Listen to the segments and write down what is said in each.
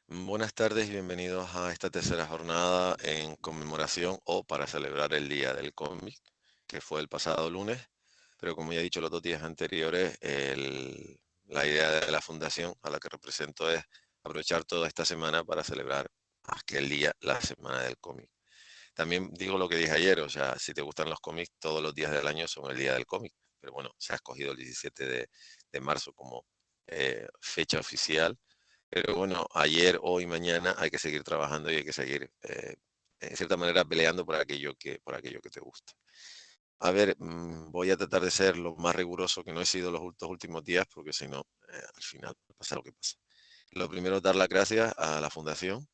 Buenas tardes y bienvenidos a esta tercera jornada en conmemoración o para celebrar el Día del Cómic, que fue el pasado lunes. Pero como ya he dicho los 2 días anteriores, la idea de la fundación a la que represento es aprovechar toda esta semana para celebrar aquel día, la Semana del Cómic. También digo lo que dije ayer, o sea, si te gustan los cómics, todos los días del año son el Día del Cómic. Pero bueno, se ha escogido el 17 de marzo como fecha oficial, pero bueno, ayer, hoy, mañana hay que seguir trabajando y hay que seguir, en cierta manera, peleando por aquello que te gusta. A ver, voy a tratar de ser lo más riguroso que no he sido los últimos días, porque si no, al final pasa lo que pasa. Lo primero, dar las gracias a la Fundación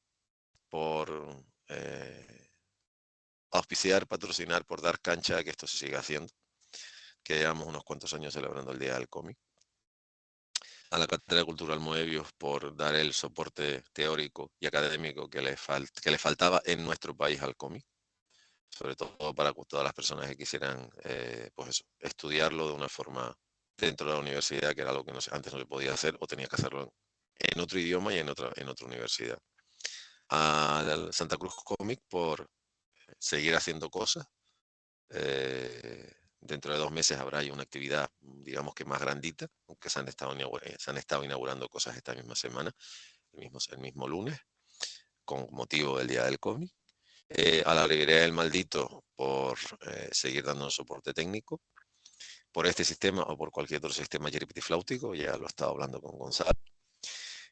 por eh, auspiciar, patrocinar, por dar cancha a que esto se siga haciendo, que llevamos unos cuantos años celebrando el Día del Cómic. A la Cátedra Cultural Moebius por dar el soporte teórico y académico que le faltaba en nuestro país al cómic, sobre todo para todas las personas que quisieran pues eso, estudiarlo de una forma dentro de la universidad, que era algo que antes no se podía hacer o tenía que hacerlo en otro idioma y en otra universidad. A la Santa Cruz Comic por seguir haciendo cosas. Dentro de 2 meses habrá ahí una actividad, digamos que más grandita, aunque se han estado inaugurando cosas esta misma semana, el mismo lunes, con motivo del Día del Cómic. A la librería del Maldito por seguir dando soporte técnico, por este sistema o por cualquier otro sistema flautico, ya lo he estado hablando con Gonzalo.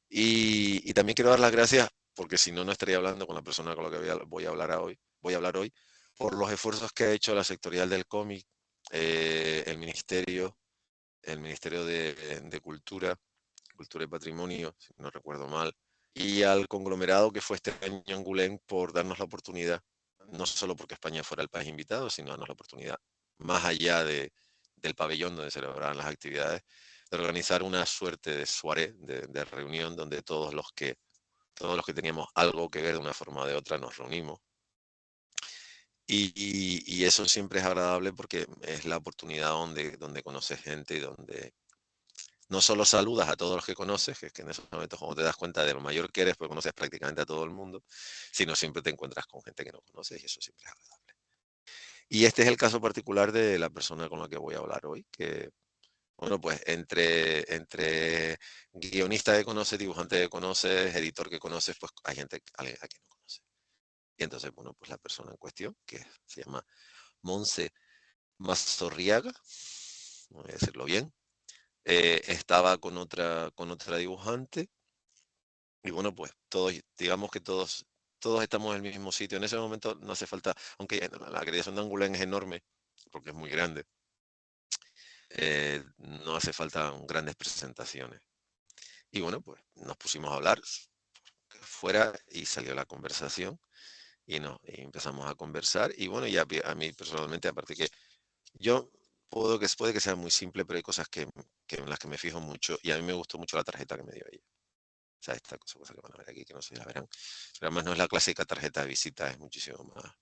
Y también quiero dar las gracias, porque si no, no estaría hablando con la persona con la que voy a hablar hoy, por los esfuerzos que ha hecho la sectorial del cómic, el Ministerio de Cultura y Patrimonio, si no recuerdo mal, y al conglomerado que fue este año Angoulême por darnos la oportunidad, no solo porque España fuera el país invitado, sino darnos la oportunidad, más allá del pabellón donde se celebraban las actividades, de organizar una suerte de soirée, de reunión, donde todos los que teníamos algo que ver de una forma o de otra nos reunimos. Y eso siempre es agradable porque es la oportunidad donde conoces gente y donde no solo saludas a todos los que conoces, que es que en esos momentos cuando te das cuenta de lo mayor que eres, pues conoces prácticamente a todo el mundo, sino siempre te encuentras con gente que no conoces y eso siempre es agradable. Y este es el caso particular de la persona con la que voy a hablar hoy, que, bueno, pues entre guionista que conoces, dibujante que conoces, editor que conoces, pues hay gente a quien no conoces. Y entonces, bueno, pues la persona en cuestión, que se llama Monse Mazorriaga, voy a decirlo bien, estaba con otra dibujante. Y bueno, pues todos, digamos que todos estamos en el mismo sitio. En ese momento no hace falta, aunque la acreditación de Angoulême es enorme, porque es muy grande, no hace falta grandes presentaciones. Y bueno, pues nos pusimos a hablar fuera y salió la conversación y empezamos a conversar. Y bueno, ya a mí personalmente, aparte que yo puede que sea muy simple, pero hay cosas en las que me fijo mucho y a mí me gustó mucho la tarjeta que me dio ella. O sea, esta cosa que van a ver aquí, que no sé si la verán. Pero además no es la clásica tarjeta de visita, es muchísimo más.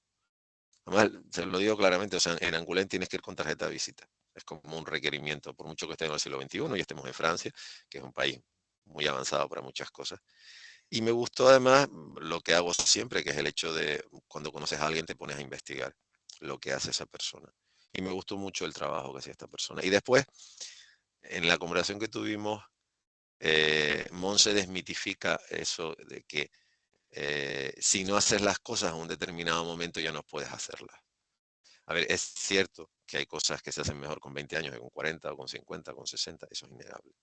Además, se lo digo claramente, o sea, en Angoulême tienes que ir con tarjeta de visita. Es como un requerimiento, por mucho que estemos en el siglo XXI y estemos en Francia, que es un país muy avanzado para muchas cosas. Y me gustó además lo que hago siempre, que es el hecho de cuando conoces a alguien te pones a investigar lo que hace esa persona. Y me gustó mucho el trabajo que hacía esta persona. Y después, en la conversación que tuvimos, Monse desmitifica eso de que si no haces las cosas en un determinado momento ya no puedes hacerlas. A ver, es cierto que hay cosas que se hacen mejor con 20 años que con 40 o con 50 o con 60, eso es innegable.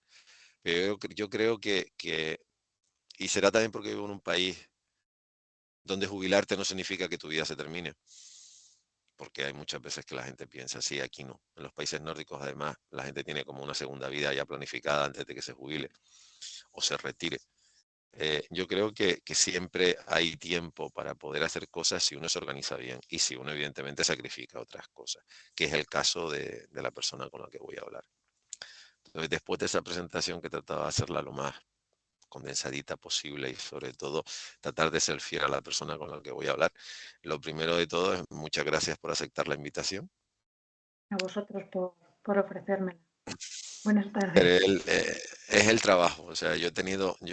Pero yo creo y será también porque vivo en un país donde jubilarte no significa que tu vida se termine, porque hay muchas veces que la gente piensa así, aquí no. En los países nórdicos, además, la gente tiene como una segunda vida ya planificada antes de que se jubile o se retire. Yo creo que siempre hay tiempo para poder hacer cosas si uno se organiza bien y si uno evidentemente sacrifica otras cosas, que es el caso de la persona con la que voy a hablar. Entonces, después de esa presentación que trataba de hacerla lo más condensadita posible y sobre todo tratar de ser fiel a la persona con la que voy a hablar, lo primero de todo es muchas gracias por aceptar la invitación. A vosotros por ofrecérmela. Buenas Pero tardes. es el trabajo, o sea, yo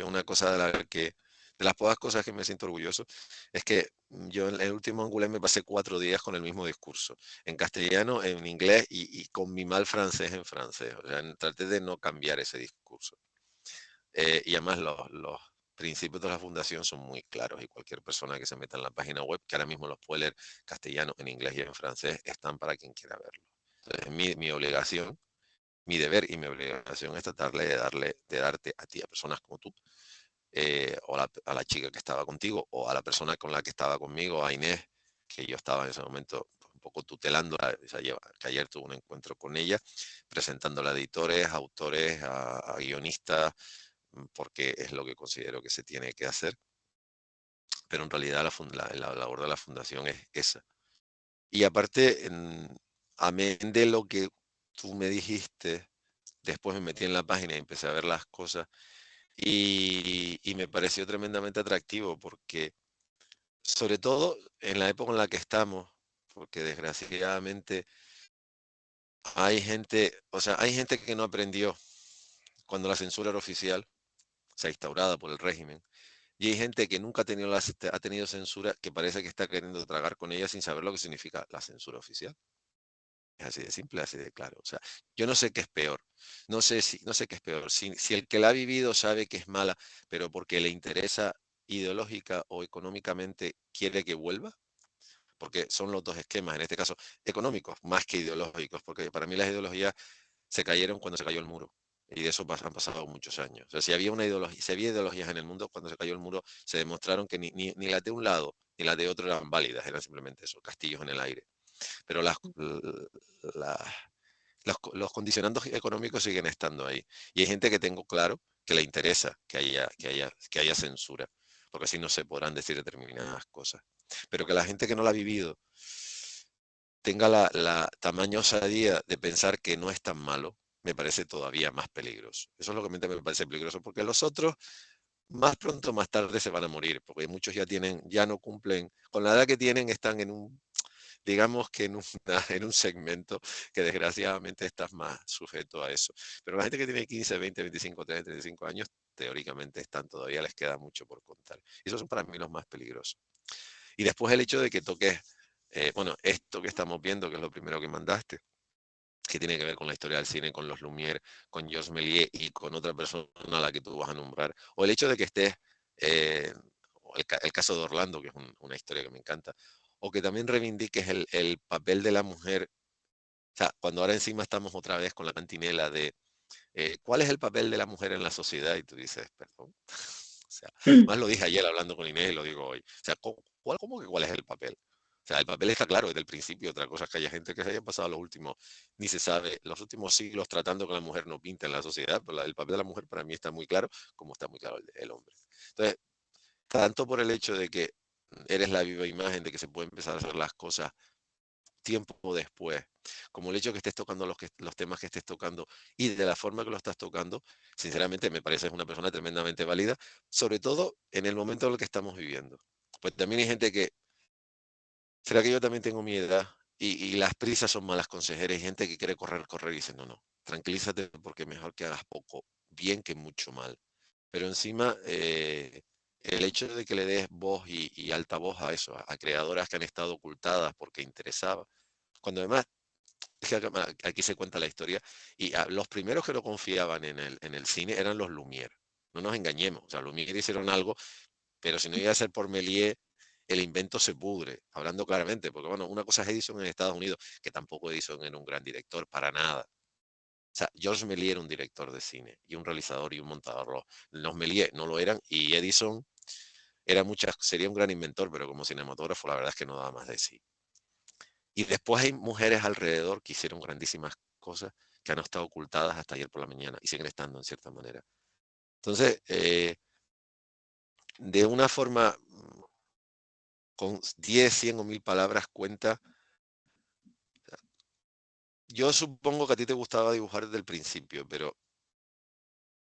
una cosa de la que De las pocas cosas que me siento orgulloso es que yo en el último Angoulême me pasé 4 días con el mismo discurso, en castellano, en inglés y con mi mal francés en francés. O sea, traté de no cambiar ese discurso. Y además los principios de la fundación son muy claros y cualquier persona que se meta en la página web, que ahora mismo los puede leer castellano, en inglés y en francés, están para quien quiera verlo. Entonces, mi obligación, mi deber y mi obligación es tratarle de darte a ti, a personas como tú, o a la chica que estaba contigo, o a la persona con la que estaba conmigo, a Inés, que yo estaba en ese momento un poco tutelando, que ayer tuve un encuentro con ella, presentándola a editores, autores, a guionistas, porque es lo que considero que se tiene que hacer, pero en realidad la labor de la fundación es esa. Y aparte, amén de lo que tú me dijiste, después me metí en la página y empecé a ver las cosas y me pareció tremendamente atractivo porque, sobre todo en la época en la que estamos, porque desgraciadamente hay gente, o sea, hay gente que no aprendió cuando la censura era oficial, o sea, instaurada por el régimen. Y hay gente que nunca ha tenido censura que parece que está queriendo tragar con ella sin saber lo que significa la censura oficial. Es así de simple, así de claro. O sea, yo no sé qué es peor. No sé qué es peor. Si el que la ha vivido sabe que es mala, pero porque le interesa ideológica o económicamente quiere que vuelva, porque son los dos esquemas, en este caso económicos, más que ideológicos, porque para mí las ideologías se cayeron cuando se cayó el muro. Y de eso han pasado muchos años. O sea, si había una ideología, si había ideologías en el mundo, cuando se cayó el muro, se demostraron que ni las de un lado ni las de otro eran válidas, eran simplemente eso, castillos en el aire. Pero la- los condicionantes económicos siguen estando ahí. Y hay gente que tengo claro que le interesa que haya censura, porque así no se podrán decir determinadas cosas. Pero que la gente que no la ha vivido tenga la tamaña osadía de pensar que no es tan malo, me parece todavía más peligroso. Eso es lo que me parece peligroso, porque los otros, más pronto o más tarde, se van a morir, porque muchos ya no cumplen, con la edad que tienen, están en un, digamos que en, en un segmento que desgraciadamente estás más sujeto a eso. Pero la gente que tiene 15, 20, 25, 30, 35 años, teóricamente están todavía, les queda mucho por contar. Y esos son para mí los más peligrosos. Y después el hecho de que toques, bueno, esto que estamos viendo, que es lo primero que mandaste, que tiene que ver con la historia del cine, con los Lumière, con Georges Méliès y con otra persona a la que tú vas a nombrar, o el hecho de que estés, eh, el caso de Orlando, que es una historia que me encanta, o que también reivindiques el papel de la mujer, o sea, cuando ahora encima estamos otra vez con la cantinela de cuál es el papel de la mujer en la sociedad, y tú dices, perdón, o sea, más lo dije ayer hablando con Inés y lo digo hoy, o sea, ¿cómo que cuál es el papel? O sea, el papel está claro desde el principio. Otra cosa es que haya gente que se haya pasado los últimos, ni se sabe, los últimos siglos tratando que la mujer no pinta en la sociedad, pero el papel de la mujer para mí está muy claro, como está muy claro el hombre. Entonces, tanto por el hecho de que eres la viva imagen de que se pueden empezar a hacer las cosas tiempo después, como el hecho de que estés tocando los temas que estés tocando y de la forma que lo estás tocando, sinceramente me parece una persona tremendamente válida, sobre todo en el momento en el que estamos viviendo. Pues también hay gente que ¿será que yo también tengo mi edad? Y las prisas son malas consejeras. Hay gente que quiere correr, correr y dice, no, no, tranquilízate porque mejor que hagas poco bien que mucho mal. Pero encima, el hecho de que le des voz y altavoz a eso, a creadoras que han estado ocultadas porque interesaba, cuando además, es que aquí se cuenta la historia, y los primeros que lo confiaban en el cine eran los Lumière. No nos engañemos, o sea, Lumière hicieron algo pero si no iba a ser por Méliès, el invento se pudre, hablando claramente, porque bueno, una cosa es Edison en Estados Unidos, que tampoco Edison era un gran director, para nada. O sea, Georges Méliès era un director de cine, y un realizador y un montador. Los Méliès no lo eran, y Edison sería un gran inventor, pero como cinematógrafo la verdad es que no daba más de sí. Y después hay mujeres alrededor que hicieron grandísimas cosas que han estado ocultadas hasta ayer por la mañana y siguen estando en cierta manera. Entonces, de una forma con 10, 100 o 1000 palabras cuenta. Yo supongo que a ti te gustaba dibujar desde el principio, pero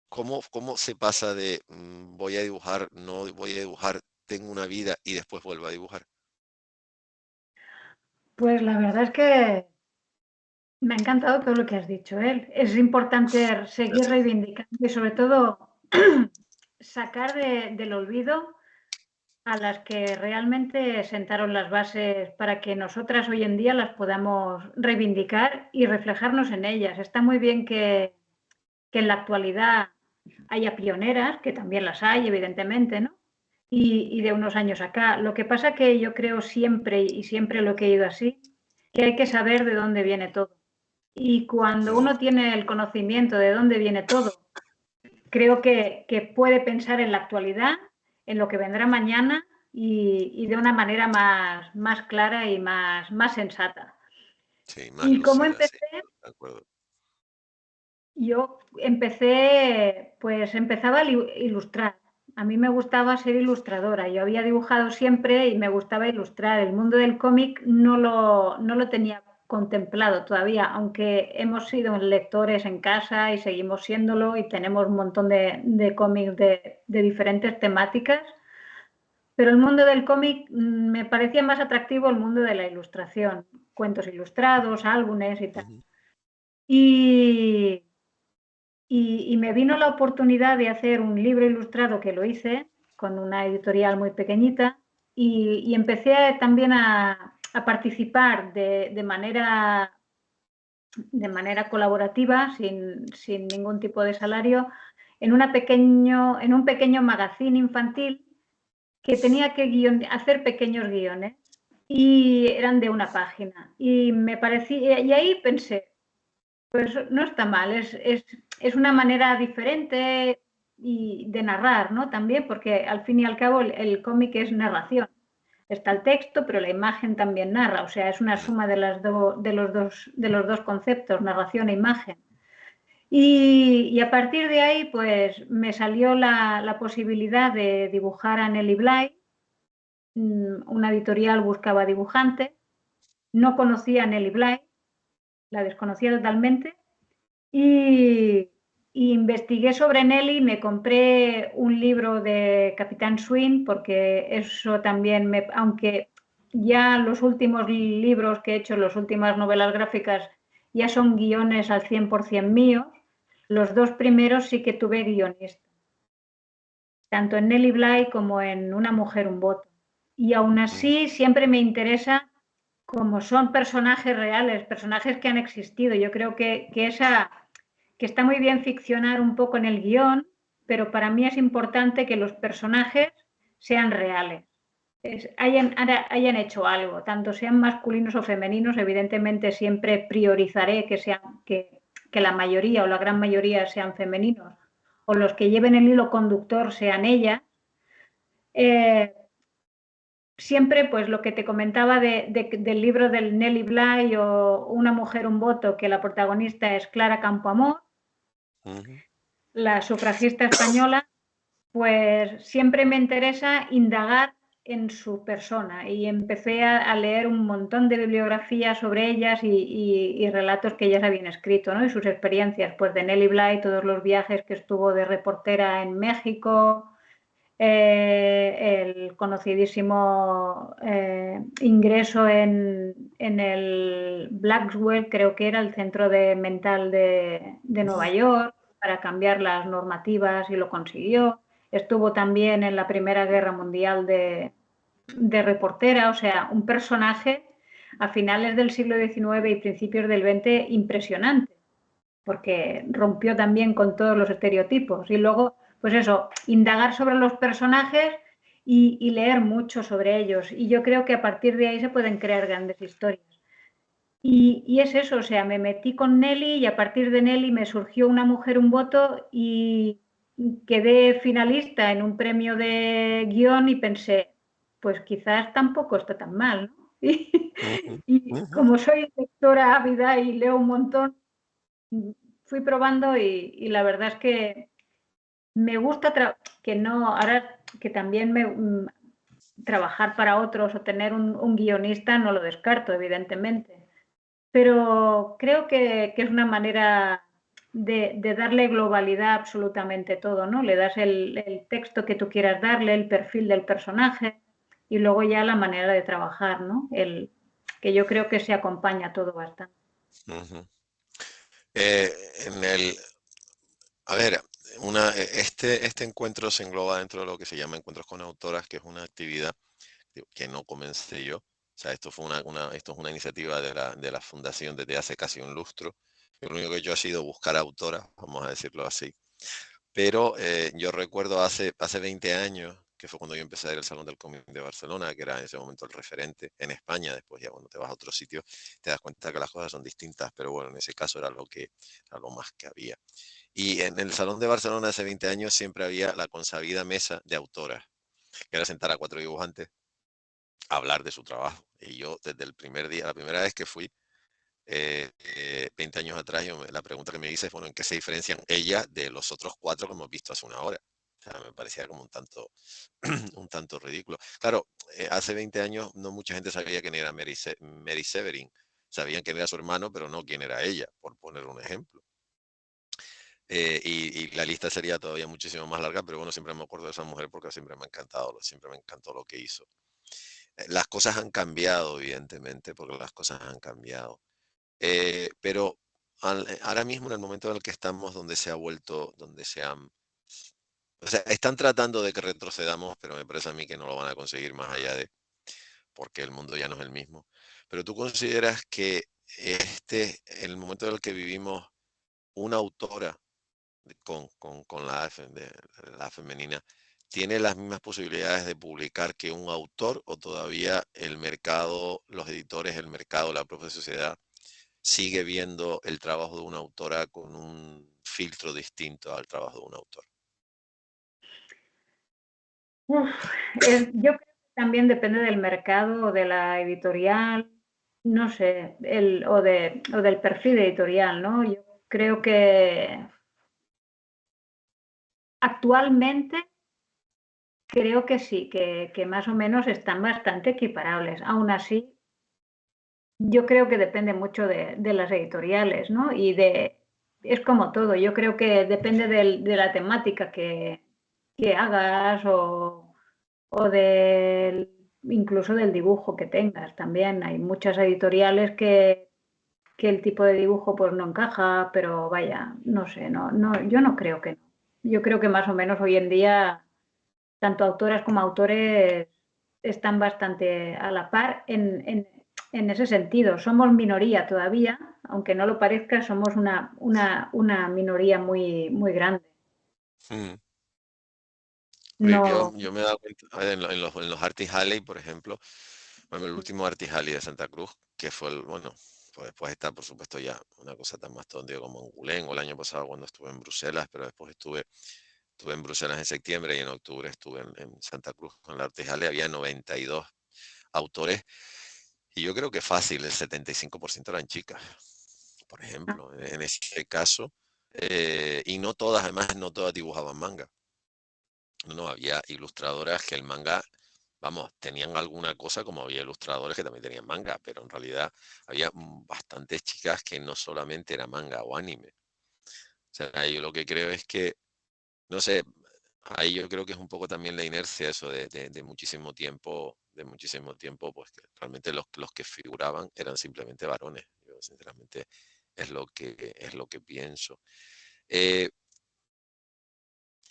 ¿cómo se pasa de voy a dibujar, no voy a dibujar, tengo una vida y después vuelvo a dibujar? Pues la verdad es que me ha encantado todo lo que has dicho, ¿eh? Es importante seguir Gracias. reivindicando y sobre todo sacar del olvido a las que realmente sentaron las bases para que nosotras hoy en día las podamos reivindicar y reflejarnos en ellas. Está muy bien que en la actualidad haya pioneras, que también las hay, evidentemente, ¿no? Y de unos años acá. Lo que pasa que yo creo siempre, y siempre lo he querido así, que hay que saber de dónde viene todo. Y cuando Mm, uno tiene el conocimiento de dónde viene todo, creo que puede pensar en la actualidad, en lo que vendrá mañana y de una manera más clara y más sensata. sí, más ¿Y cómo lúcida, sí, empecé? de acuerdo. Yo empecé, pues empezaba a ilustrar. A mí me gustaba ser ilustradora. Yo había dibujado siempre y me gustaba ilustrar. El mundo del cómic no lo tenía contemplado todavía, aunque hemos sido lectores en casa y seguimos siéndolo y tenemos un montón de cómics de diferentes temáticas. Pero el mundo del cómic me parecía más atractivo el mundo de la ilustración, cuentos ilustrados, álbumes y tal. Ujú, Y, y me vino la oportunidad de hacer un libro ilustrado que lo hice con una editorial muy pequeñita y empecé también a participar de manera colaborativa, sin ningún tipo de salario, en un pequeño magazine infantil que tenía que hacer pequeños guiones y eran de una página. Y me parecía, y ahí pensé, pues no está mal, es una manera diferente y de narrar, ¿no? También, porque al fin y al cabo el cómic es narración. Está el texto, pero la imagen también narra, o sea, es una mm, suma de los dos conceptos, narración e imagen. Y a partir de ahí, pues me salió la posibilidad de dibujar a Nelly Bly. Una editorial buscaba dibujante, no conocía a Nelly Bly, la desconocía totalmente y investigué sobre Nelly, me compré un libro de Capitán Swing porque eso también, aunque ya los últimos libros que he hecho, las últimas novelas gráficas, ya son guiones al 100% míos, los dos primeros sí que tuve guionista, tanto en Nelly Bly como en Una mujer, un voto. Y aún ujú, así siempre me interesa como son personajes reales, personajes que han existido. Yo creo que está muy bien ficcionar un poco en el guión, pero para mí es importante que los personajes sean reales, hayan hecho algo, tanto sean masculinos o femeninos. Evidentemente siempre priorizaré que la mayoría o la gran mayoría sean femeninos o los que lleven el hilo conductor sean ellas. Eh, Siempre, pues lo que te comentaba del libro del Nelly Bly o Una mujer, un voto, que la protagonista es Clara Campoamor, ujú. la sufragista española, pues siempre me interesa indagar en su persona y empecé a leer un montón de bibliografía sobre ellas y relatos que ellas habían escrito, ¿no? Y sus experiencias, pues de Nelly Bly, todos los viajes que estuvo de reportera en México, el conocidísimo ingreso en el Blackwell, creo que era el centro mental de Nueva York, para cambiar las normativas y lo consiguió. Estuvo también en la Primera Guerra Mundial de reportera, o sea, un personaje a finales del siglo XIX y principios del XX impresionante, porque rompió también con todos los estereotipos. Y luego, pues eso, indagar sobre los personajes y leer mucho sobre ellos. Y yo creo que a partir de ahí se pueden crear grandes historias. Y es eso, o sea, me metí con Nelly y a partir de Nelly me surgió Una mujer, un voto y quedé finalista en un premio de guión y pensé, pues quizás tampoco está tan mal, ¿no? Ujú, Y ujú. como soy lectora ávida y leo un montón, fui probando y la verdad es que me gusta que no, ahora que también trabajar para otros o tener un guionista no lo descarto, evidentemente, pero creo que es una manera de darle globalidad a absolutamente todo, ¿no? Le das el texto que tú quieras darle, el perfil del personaje y luego ya la manera de trabajar, ¿no? Que yo creo que se acompaña todo bastante. Ujú. Eh, en el, a ver, este encuentro se engloba dentro de lo que se llama Encuentros con Autoras, que es una actividad que no comencé yo. O sea, esto es una iniciativa de la fundación desde hace casi un lustro. Lo único que yo he sido buscar autoras, vamos a decirlo así. Pero yo recuerdo hace 20 años, que fue cuando yo empecé a ir al Salón del Cómic de Barcelona, que era en ese momento el referente en España. Después ya cuando te vas a otro sitio te das cuenta que las cosas son distintas, pero bueno, en ese caso era lo más que había. Y en el Salón de Barcelona hace 20 años siempre había la consabida mesa de autoras, que era sentar a 4 dibujantes a hablar de su trabajo. Y yo desde el primer día, la primera vez que fui, 20 años atrás, la pregunta que me hice es, bueno, ¿en qué se diferencian ellas de los otros 4 que hemos visto hace una hora? O sea, me parecía como un tanto, un tanto ridículo. Claro, hace 20 años no mucha gente sabía quién era Mary Severin. Sabían quién era su hermano, pero no quién era ella, por poner un ejemplo. Y la lista sería todavía muchísimo más larga, pero bueno, siempre me acuerdo de esa mujer porque siempre me ha encantado, siempre me encantó lo que hizo. Las cosas han cambiado, evidentemente, porque las cosas han cambiado. Pero ahora mismo, en el momento en el que estamos, donde se ha vuelto, donde se han... O sea, están tratando de que retrocedamos, pero me parece a mí que no lo van a conseguir más allá de... porque el mundo ya no es el mismo. Pero tú consideras que en el momento en el que vivimos, una autora con la femenina, ¿tiene las mismas posibilidades de publicar que un autor o todavía el mercado, los editores, el mercado, la propia sociedad sigue viendo el trabajo de una autora con un filtro distinto al trabajo de un autor? Uf, yo creo que también depende del mercado o de la editorial, no sé, o del perfil editorial, ¿no? Yo creo que actualmente creo que sí, que más o menos están bastante equiparables. Aún así, yo creo que depende mucho de las editoriales, ¿no? Es como todo, yo creo que depende de la temática que hagas o incluso del dibujo que tengas también. Hay muchas editoriales que el tipo de dibujo pues no encaja, pero vaya, no sé, yo no creo que no. Yo creo que más o menos hoy en día tanto autoras como autores están bastante a la par en ese sentido. Somos minoría todavía, aunque no lo parezca, somos una minoría muy, muy grande. Mm. Porque No, yo me he dado cuenta, a ver, en los Artis Alley, por ejemplo, bueno, el último Artis Alley de Santa Cruz, que fue bueno, pues después está, por supuesto, ya una cosa tan más tonta como Angoulême, o el año pasado cuando estuve en Bruselas, pero después estuve en Bruselas en septiembre y en octubre estuve en Santa Cruz con la Artis Alley, había 92 autores y yo creo que fácil, el 75% eran chicas, por ejemplo, en ese caso, y no todas, además, no todas dibujaban manga. No, había ilustradoras que el manga, vamos, tenían alguna cosa, como había ilustradores que también tenían manga, pero en realidad había bastantes chicas que no solamente era manga o anime. O sea, yo lo que creo es que, no sé, ahí yo creo que es un poco también la inercia eso de muchísimo tiempo, pues que realmente los que figuraban eran simplemente varones. Yo sinceramente es lo que pienso. Eh,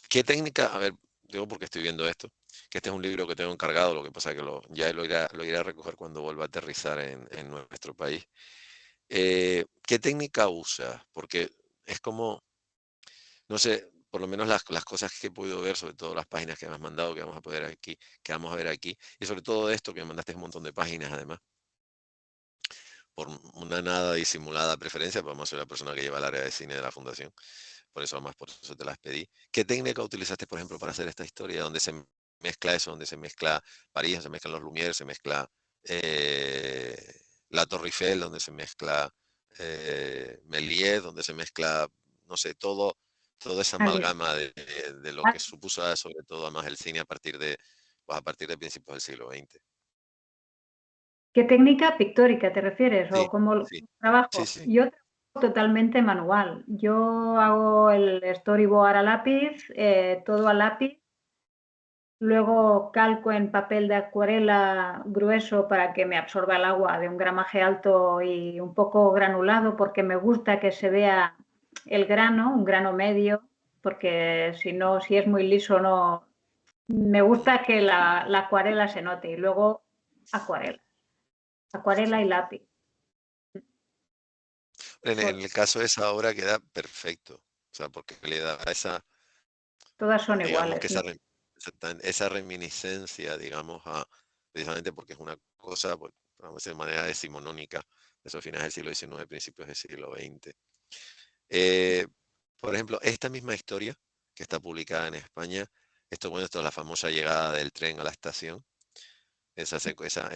¿Qué técnica? A ver, digo porque estoy viendo esto, que este es un libro que tengo encargado, lo que pasa es que ya lo iré a recoger cuando vuelva a aterrizar en nuestro país. ¿Qué técnica usas? Porque es como, no sé, por lo menos las cosas que he podido ver, sobre todo las páginas que me has mandado, que vamos a ver aquí, y sobre todo esto que me mandaste un montón de páginas además, por una nada disimulada preferencia, pues vamos, soy la persona que lleva el área de cine de la fundación, por eso te las pedí. ¿Qué técnica utilizaste, por ejemplo, para hacer esta historia, donde se mezcla eso, donde se mezcla París, se mezclan los Lumière, se mezcla eh, la Torre Eiffel, donde se mezcla Méliès, donde se mezcla, no sé, toda esa vale. amalgama de lo que supuso sobre todo además el cine pues a partir de principios del siglo XX? ¿Qué técnica pictórica te refieres Sí, o cómo sí, sí, trabajo? sí. Yo trabajo totalmente manual. Yo hago el storyboard a lápiz, todo a lápiz. Luego calco en papel de acuarela grueso para que me absorba el agua de un gramaje alto y un poco granulado porque me gusta que se vea el grano, un grano medio. porque si no, si es muy liso, no. Me gusta que la acuarela se note y luego acuarela. Acuarela y lápiz. En el caso de esa obra queda perfecto, o sea, porque le da esa, Todas son digamos iguales, que ¿no? esa reminiscencia, digamos, precisamente porque es una cosa, pues, vamos a decir, de manera decimonónica, de esos finales del siglo XIX, principios del siglo XX. Eh, por ejemplo, esta misma historia que está publicada en España, bueno, esto es la famosa llegada del tren a la estación, esta secuencia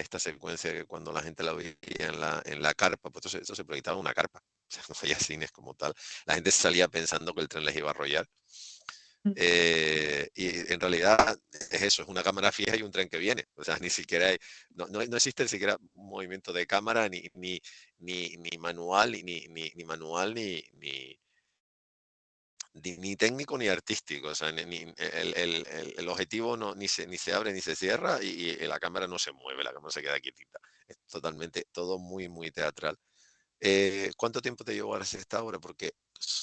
que cuando la gente la veía en la carpa, pues esto se proyectaba en una carpa, o sea, no había cines como tal. La gente salía pensando que el tren les iba a arrollar. Y en realidad es eso, es una cámara fija y un tren que viene. O sea, ni siquiera no existe ni siquiera un movimiento de cámara, ni manual, ni manual, ni técnico ni artístico. O sea, el objetivo ni se abre ni se cierra y la cámara no se mueve, la cámara se queda quietita. Es totalmente, todo muy, muy teatral. ¿Cuánto tiempo te llevó a hacer esta obra? Porque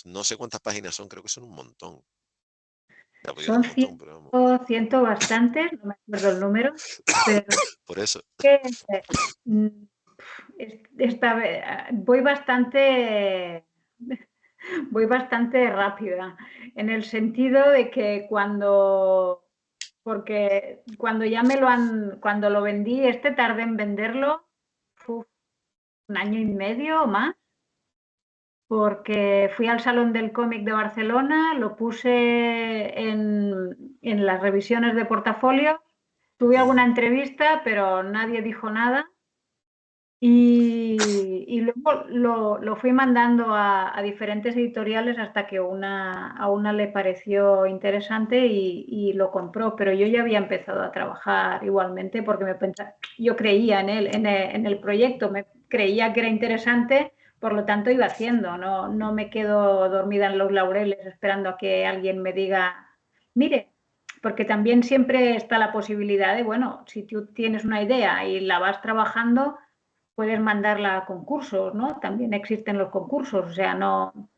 no sé cuántas páginas son, creo que son un montón. Ya, pues yo Son tengo un montón, pero vamos. ciento bastantes, no me acuerdo el número, pero Por eso. que, mm, voy bastante, voy bastante rápida, en el sentido de que porque cuando ya cuando lo vendí, tardé en venderlo, uf, un año y medio o más, porque fui al Salón del Cómic de Barcelona, lo puse en las revisiones de portafolio, tuve alguna Ujú. entrevista, pero nadie dijo nada. Y luego lo fui mandando a diferentes editoriales hasta que a una le pareció interesante y lo compró, pero yo ya había empezado a trabajar igualmente porque yo creía en él, en el proyecto, me creía que era interesante, por lo tanto iba haciendo, no me quedo dormida en los laureles esperando a que alguien me diga, mire, porque también siempre está la posibilidad de, bueno, si tú tienes una idea y la vas trabajando, puedes mandarla a concursos, ¿no? También existen los concursos, o sea, no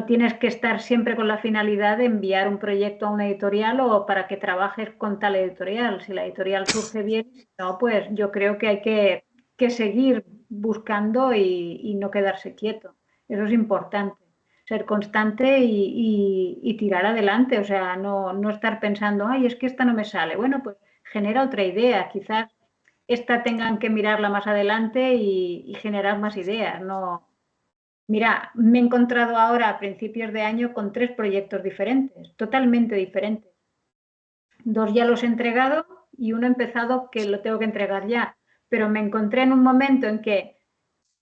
tienes que estar siempre con la finalidad de enviar un proyecto a una editorial o para que trabajes con tal editorial. Si la editorial surge bien, no, pues yo creo que hay que seguir buscando y no quedarse quieto. Eso es importante. Ser constante y tirar adelante, o sea, no estar pensando, ay, es que esta no me sale. Bueno, pues genera otra idea, quizás esta tengan que mirarla más adelante y generar más ideas. No. Mira, me he encontrado ahora a principios de año con 3 proyectos diferentes, totalmente diferentes. 2 ya los he entregado y uno he empezado que lo tengo que entregar ya. Pero me encontré en un momento en que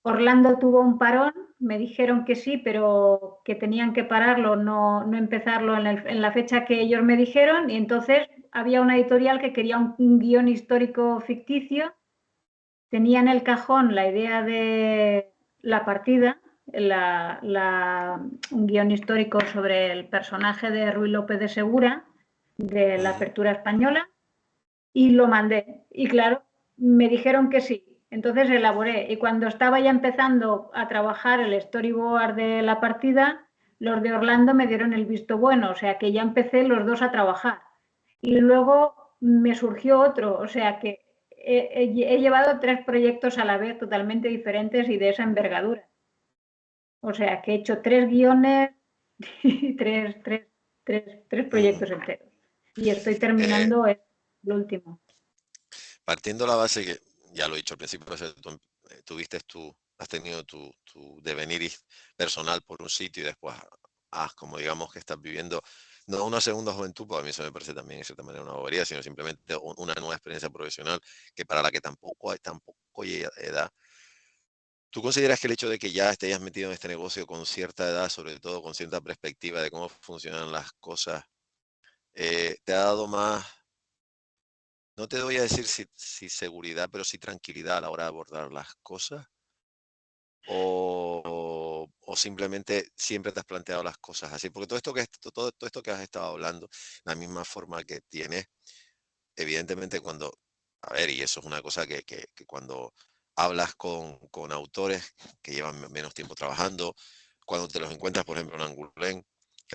Orlando tuvo un parón, me dijeron que sí, pero que tenían que pararlo, no empezarlo en la fecha que ellos me dijeron, y entonces había una editorial que quería un guión histórico ficticio. Tenía en el cajón la idea de la partida, un guión histórico sobre el personaje de Ruy López de Segura, de la Ujú. apertura española, y lo mandé. Y claro, me dijeron que sí. Entonces elaboré. Y cuando estaba ya empezando a trabajar el storyboard de la partida, los de Orlando me dieron el visto bueno. O sea que ya empecé los dos a trabajar. Y luego me surgió otro. O sea que he llevado 3 proyectos a la vez totalmente diferentes y de esa envergadura. O sea que he hecho 3 guiones y tres Ujú. proyectos enteros. Y estoy Eh, terminando el último. Partiendo de la base que, ya lo he dicho al principio, o sea, has tenido tu devenir personal por un sitio y después como digamos que estás viviendo, no una segunda juventud, pues a mí eso me parece también de cierta manera una bobería, sino simplemente una nueva experiencia profesional que para la que tampoco hay edad. ¿Tú consideras que el hecho de que ya te hayas metido en este negocio con cierta edad, sobre todo con cierta perspectiva de cómo funcionan las cosas, te ha dado más, no te voy a decir si seguridad, pero sí tranquilidad a la hora de abordar las cosas? ¿O simplemente siempre te has planteado las cosas así? Porque todo esto que has estado hablando, la misma forma que tienes, evidentemente a ver, y eso es una cosa que cuando hablas con autores que llevan menos tiempo trabajando, cuando te los encuentras, por ejemplo, en Angoulême,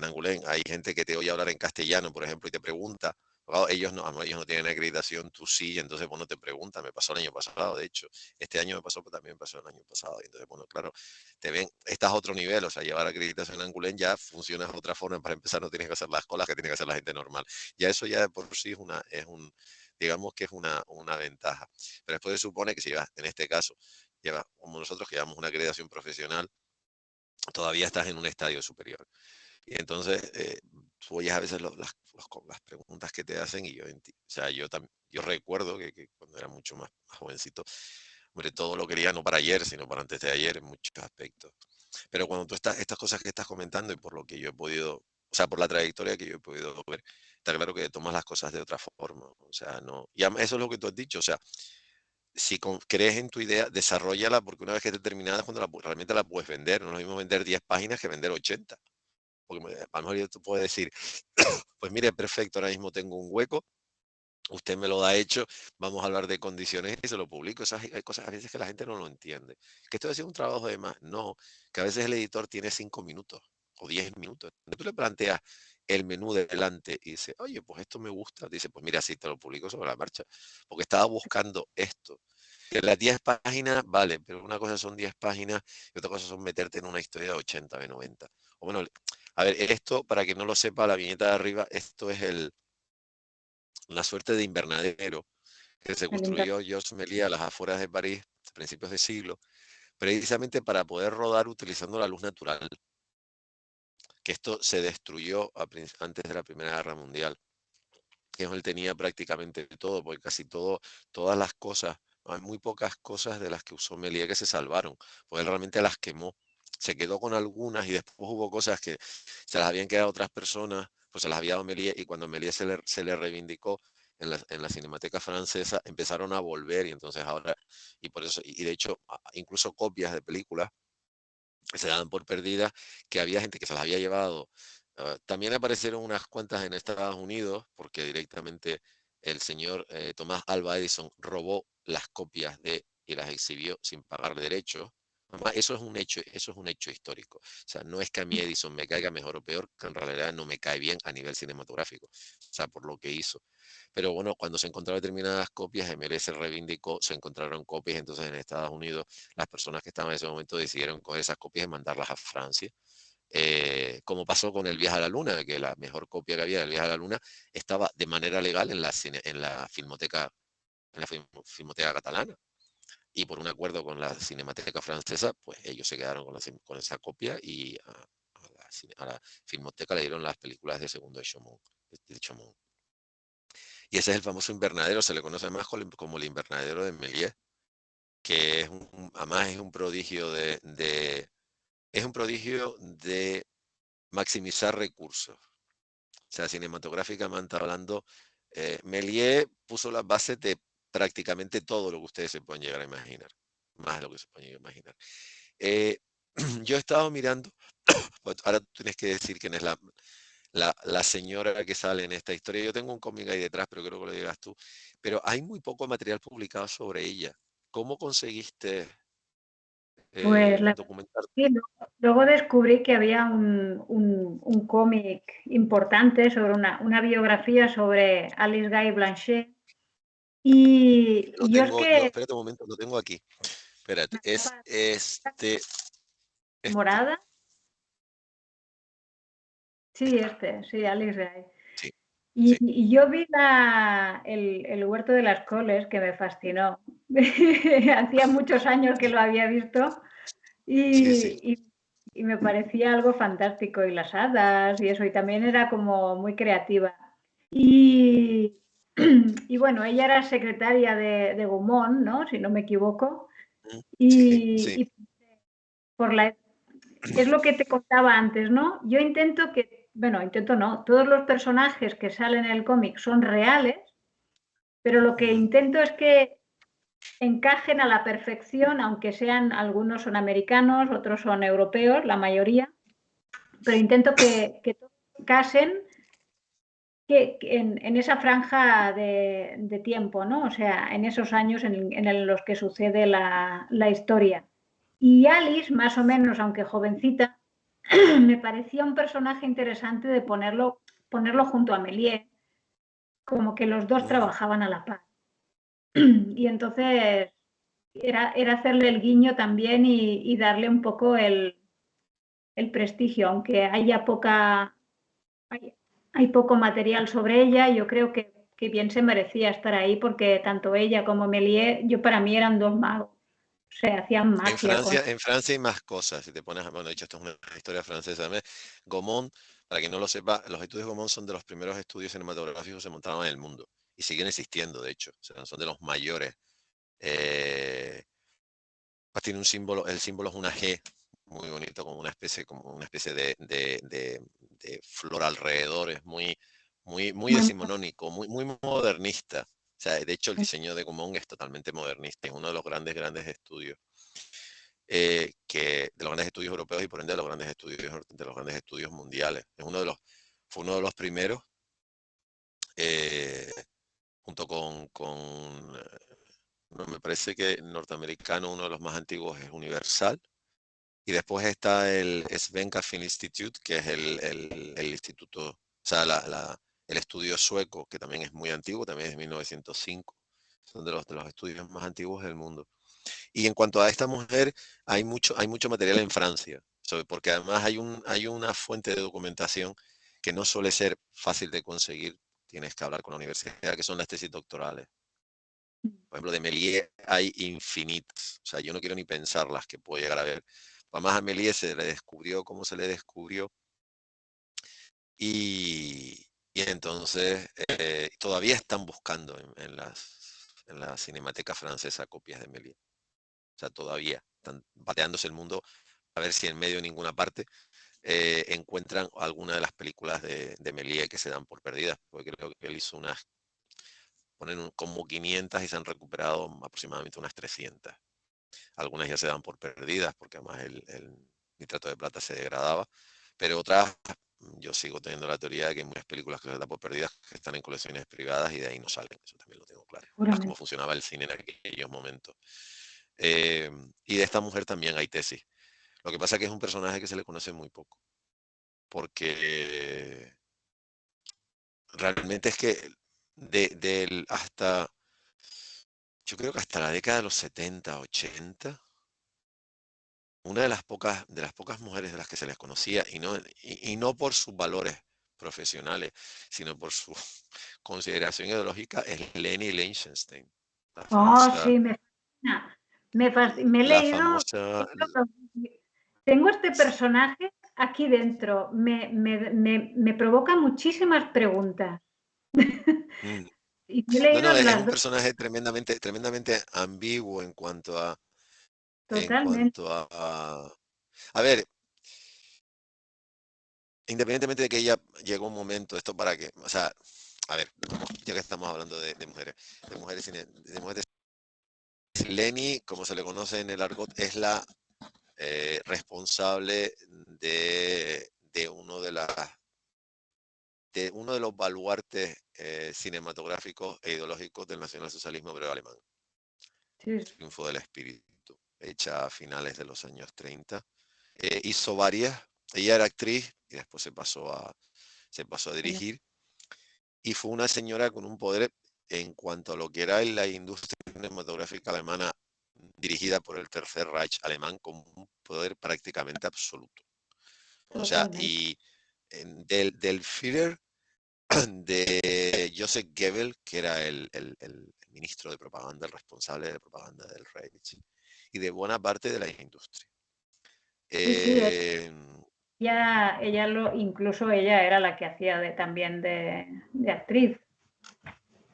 en Angoulême hay gente que te oye hablar en castellano, por ejemplo, y te pregunta. Claro, ellos no tienen acreditación, tú sí, entonces, bueno, te preguntan, me pasó el año pasado, de hecho, este año me pasó, pero también me pasó el año pasado, y entonces, bueno, claro, te ven, estás a otro nivel, o sea, llevar acreditación en Angoulême ya funciona de otra forma, para empezar no tienes que hacer las colas que tiene que hacer la gente normal, ya eso ya de por sí digamos que es una ventaja, pero después se supone que si llevas, en este caso, llevas, como nosotros que llevamos una acreditación profesional, todavía estás en un estadio superior. Y entonces, tú oyes a veces las preguntas que te hacen y o sea, yo recuerdo que cuando era mucho más jovencito, hombre, todo lo quería no para ayer, sino para antes de ayer en muchos aspectos. Pero cuando tú estás, estas cosas que estás comentando y por lo que yo he podido, o sea, por la trayectoria que yo he podido ver, está claro que tomas las cosas de otra forma. O sea, no, y eso es lo que tú has dicho, o sea, si crees en tu idea, desarrollala porque una vez que esté terminada es cuando realmente la puedes vender. No es lo mismo vender 10 páginas que vender 80. Porque a lo mejor tú puedes decir, pues mire, perfecto, ahora mismo tengo un hueco, usted me lo da hecho, vamos a hablar de condiciones y se lo publico. Hay cosas a veces que la gente no lo entiende. Que estoy haciendo un trabajo de más. No, que a veces el editor tiene 5 minutos o 10 minutos. Entonces tú le planteas el menú de delante y dice, oye, pues esto me gusta. Dice, pues mira, sí, te lo publico sobre la marcha. Porque estaba buscando esto. Que las 10 páginas, vale, pero una cosa son 10 páginas y otra cosa son meterte en una historia de 80, de 90. O bueno, a ver, esto, para que no lo sepa, la viñeta de arriba, esto es una suerte de invernadero que se construyó Georges Méliès a las afueras de París a principios de siglo, precisamente para poder rodar utilizando la luz natural, que esto se destruyó antes de la Primera Guerra Mundial, que él tenía prácticamente todo, porque casi todo, todas las cosas, hay muy pocas cosas de las que usó Méliès que se salvaron, pues él realmente las quemó. Se quedó con algunas y después hubo cosas que se las habían quedado otras personas, pues se las había dado Méliès y cuando Méliès se le reivindicó en la Cinemateca Francesa empezaron a volver y entonces ahora, y por eso, y de hecho incluso copias de películas se daban por perdidas, que había gente que se las había llevado. También aparecieron unas cuantas en Estados Unidos, porque directamente el señor Tomás Alva Edison robó las copias y las exhibió sin pagar derechos. Además, eso es un hecho histórico. O sea, no es que a mí Edison me caiga mejor o peor, que en realidad no me cae bien a nivel cinematográfico, o sea, por lo que hizo. Pero bueno, cuando se encontraron determinadas copias, MLS reivindicó, se encontraron copias, entonces en Estados Unidos las personas que estaban en ese momento decidieron coger esas copias y mandarlas a Francia. Como pasó con el viaje a la luna, que la mejor copia que había del viaje a la luna estaba de manera legal en la filmoteca catalana. Y por un acuerdo con la Cinemateca Francesa, pues ellos se quedaron con esa copia y a la filmoteca le dieron las películas de segundo de Chaumont. Y ese es el famoso invernadero, se le conoce más como el invernadero de Méliès, que además es un prodigio es un prodigio de maximizar recursos. O sea, cinematográficamente hablando, Méliès puso las bases de prácticamente todo lo que ustedes se pueden llegar a imaginar, más de lo que se pueden llegar a imaginar. Eh, yo he estado mirando, pues ahora tú tienes que decir quién es la señora que sale en esta historia. Yo tengo un cómic ahí detrás, pero creo que lo digas tú. Pero hay muy poco material publicado sobre ella. ¿Cómo conseguiste Pues documentarte? sí, luego descubrí que había un cómic importante sobre una biografía sobre Alice Guy Blanchet. Y yo es que Espérate un momento, lo tengo aquí. Espérate, es este, morada, sí, sí, Alice Guy. sí, Y, sí, y yo vi el Huerto de las Coles, que me fascinó. Hacía muchos años que lo había visto sí, sí. y me parecía algo fantástico. Y las hadas y eso, y también era como muy creativa. Y, y bueno, ella era secretaria de Gaumont, ¿no? Si no me equivoco. Sí, sí. Y por es lo que te contaba antes, ¿no? Yo intento bueno, intento no, todos los personajes que salen en el cómic son reales, pero lo que Ujú. intento es que encajen a la perfección, aunque sean algunos son americanos, otros son europeos, la mayoría, pero intento que todos casen en esa franja de tiempo, ¿no? O sea, en esos años en los que sucede la historia. Y Alice, más o menos, aunque jovencita, me parecía un personaje interesante de ponerlo junto a Méliès, como que los dos Ujú. trabajaban a la par. Y entonces era hacerle el guiño también y darle un poco el prestigio, aunque hay poco material sobre ella, yo creo que bien se merecía estar ahí porque tanto ella como Méliès, para mí eran dos magos, o sea, hacían magia con... En Francia hay más cosas. Si te pones, bueno, de hecho, esto es una historia francesa también. Gaumont, para quien no lo sepa, los estudios Gaumont son de los primeros estudios cinematográficos que se montaron en el mundo y siguen existiendo, de hecho. O sea, son de los mayores. Eh, pues tiene un símbolo, el símbolo es una G, muy bonito, como una especie de flor alrededor. Es muy Muy, decimonónico, muy modernista. O sea, de hecho, el diseño de Gaumont es totalmente modernista. Es uno de los grandes estudios de los grandes estudios europeos y por ende de los grandes estudios mundiales. Fue uno de los primeros, eh, junto no, me parece que norteamericano, uno de los más antiguos es Universal. Y después está el Svenska Film Institute, que es el instituto, o sea, el estudio sueco, que también es muy antiguo, también es de 1905. Son de los estudios más antiguos del mundo. Y en cuanto a esta mujer, hay mucho material en Francia, porque además hay una fuente de documentación que no suele ser fácil de conseguir. Tienes que hablar con la universidad, que son las tesis doctorales. Por ejemplo, de Méliès hay infinitas. O sea, yo no quiero ni pensar las que puedo llegar a ver. Además, a Méliès se le descubrió cómo se le descubrió y entonces todavía están buscando en la Cinemateca Francesa copias de Méliès. O sea, todavía están pateándose el mundo a ver si en medio de ninguna parte encuentran alguna de las películas de Méliès que se dan por perdidas, porque creo que él hizo como 500 y se han recuperado aproximadamente unas 300. Algunas ya se dan por perdidas porque además el nitrato de plata se degradaba, pero otras, yo sigo teniendo la teoría de que hay muchas películas que se dan por perdidas que están en colecciones privadas y de ahí no salen, eso también lo tengo claro. Además, cómo seguramente. funcionaba el cine en aquellos momentos. Y de esta mujer también hay tesis. Lo que pasa es que es un personaje que se le conoce muy poco, porque realmente es que yo creo que hasta la década de los 70, 80, una de las pocas mujeres de las que se les conocía, y no por sus valores profesionales, sino por su consideración ideológica, es Leni Liechtenstein, la Oh, famosa, sí, me fascina. Me he la leído, famosa, tengo este personaje aquí dentro, me provoca muchísimas preguntas. mm, Y me he no, leído no, es las un dos personaje tremendamente ambiguo en totalmente. cuanto a ver, independientemente de que ella llegó un momento, esto para que, o sea, a ver, ya que estamos hablando de mujeres, de mujeres, Leni, como se le conoce en el argot, es la responsable de de uno de los baluartes cinematográficos e ideológicos del nacionalsocialismo obrero alemán, Sí, sí. Triunfo del Espíritu, hecha a finales de los años 30. Hizo varias, ella era actriz y después se pasó a dirigir y fue una señora con un poder en cuanto a lo que era la industria cinematográfica alemana dirigida por el Tercer Reich alemán con un poder prácticamente absoluto. O sea, Totalmente. y del Führer de Joseph Goebbels, que era el ministro de propaganda, el responsable de propaganda del Reich, y de buena parte de la industria. Sí, sí, Eh, incluso ella era la que hacía también de actriz,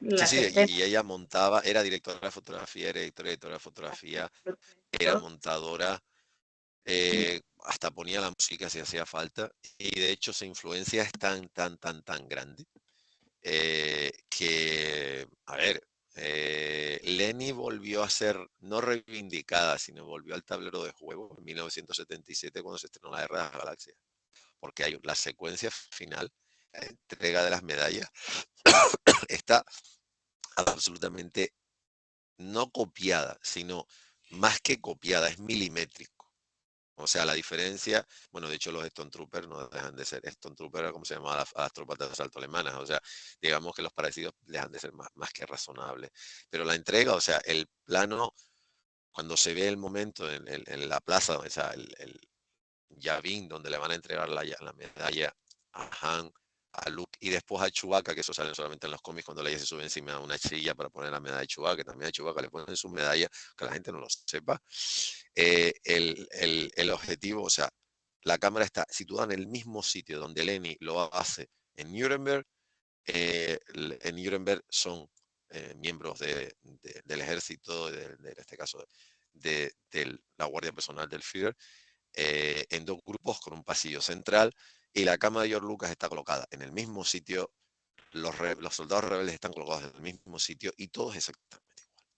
sí, las sí, escenas. y ella montaba, era directora de fotografía, era directora de fotografía, era Todo. montadora, hasta ponía la música si hacía falta, y de hecho su influencia es tan grande que, a ver, Lenny volvió a ser, no reivindicada, sino volvió al tablero de juego en 1977 cuando se estrenó La Guerra de las Galaxias, porque hay la secuencia final, la entrega de las medallas, está absolutamente no copiada, sino más que copiada, es milimétrico. O sea, la diferencia, bueno, de hecho los Stormtroopers no dejan de ser Stormtroopers, era como se llamaba a las tropas de asalto alemanas. O sea, digamos que los parecidos dejan de ser más que razonables. Pero la entrega, o sea, el plano, cuando se ve el momento en la plaza, o sea, el Yavin, donde le van a entregar la medalla a Han, a Luke y después a Chewbacca, que eso sale solamente en los cómics cuando Leia se sube encima de una silla para poner la medalla de Chewbacca, que también a Chewbacca le ponen su medalla, que la gente no lo sepa. El objetivo, o sea, la cámara está situada en el mismo sitio donde Lenny lo hace en Nuremberg. En Nuremberg son miembros del ejército, en este caso de la guardia personal del Führer, en dos grupos con un pasillo central, y la cama de George Lucas está colocada en el mismo sitio, los soldados rebeldes están colocados en el mismo sitio y todos exactamente igual.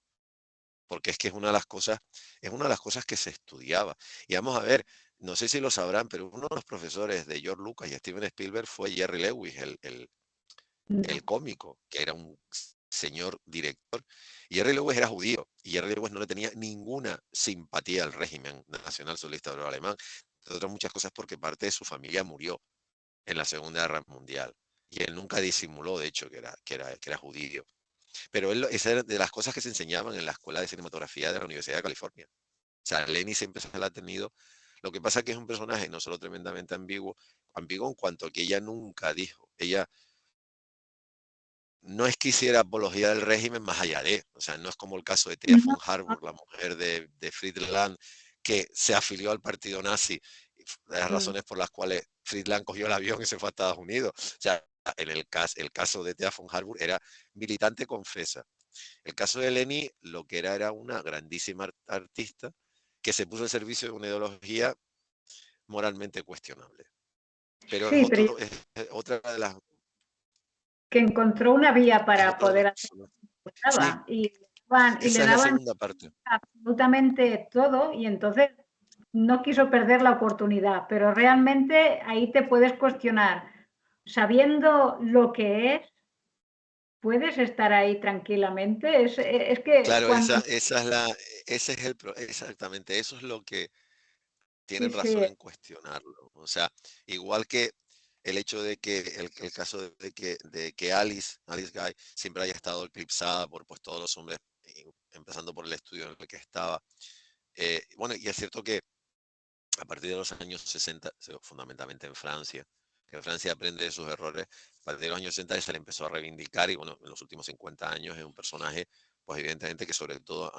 Porque es que es una de las cosas que se estudiaba. Y vamos a ver, no sé si lo sabrán, pero uno de los profesores de George Lucas y Steven Spielberg fue Jerry Lewis, el cómico, que era un señor director. Y Jerry Lewis era judío, y Jerry Lewis no le tenía ninguna simpatía al régimen nacional socialista obrero alemán, entre otras muchas cosas porque parte de su familia murió en la Segunda Guerra Mundial. Y él nunca disimuló, de hecho, que era judío. Pero esa era de las cosas que se enseñaban en la Escuela de Cinematografía de la Universidad de California. O sea, Lenny siempre se la ha tenido. Lo que pasa es que es un personaje no solo tremendamente ambiguo en cuanto a que ella nunca dijo, ella no es que hiciera apología del régimen más allá de, o sea, no es como el caso de Thea No, von Harburg, la mujer de Friedland, que se afilió al partido nazi, de las sí, razones por las cuales Friedland cogió el avión y se fue a Estados Unidos. O sea, el caso de Thea von Harburg era militante confesa. El caso de Leni, lo que era una grandísima artista que se puso al servicio de una ideología moralmente cuestionable. Pero sí, pero es otra de las, que encontró una vía es para otro de los poder hacer personajes. lo que Sí, estaba y le esa es la daban segunda parte. absolutamente todo y entonces no quiso perder la oportunidad, pero realmente ahí te puedes cuestionar, sabiendo lo que es, puedes estar ahí tranquilamente. Es que Claro, cuando... ese es exactamente, eso es lo que Sí, tienen sí, razón en cuestionarlo. O sea, igual que el hecho de que el caso de que Alice Guy siempre haya estado eclipsada por pues, todos los hombres, empezando por el estudio en el que estaba. Bueno, y es cierto que a partir de los años 60, fundamentalmente en Francia, que Francia aprende de sus errores, a partir de los años 60 se le empezó a reivindicar y bueno, en los últimos 50 años es un personaje, pues evidentemente que sobre todo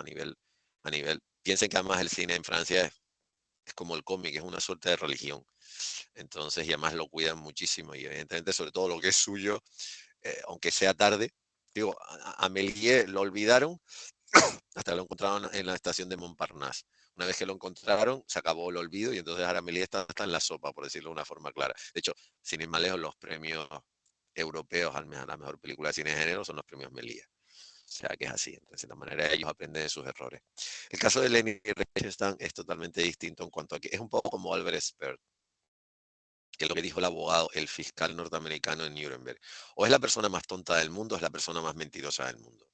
piensen que además el cine en Francia es como el cómic, es una suerte de religión. Entonces, y además lo cuidan muchísimo y evidentemente sobre todo lo que es suyo, aunque sea tarde, digo, a Méliès lo olvidaron hasta que lo encontraron en la estación de Montparnasse. Una vez que lo encontraron, se acabó el olvido y entonces ahora Méliès está en la sopa, por decirlo de una forma clara. De hecho, sin ir más lejos, los premios europeos a la mejor película de cine de género son los premios Méliès. O sea que es así, de cierta manera ellos aprenden de sus errores. El caso de Leni Riefenstahl es totalmente distinto en cuanto a que es un poco como Albert Speer, que es lo que dijo el abogado, el fiscal norteamericano en Nuremberg. O es la persona más tonta del mundo, o es la persona más mentirosa del mundo.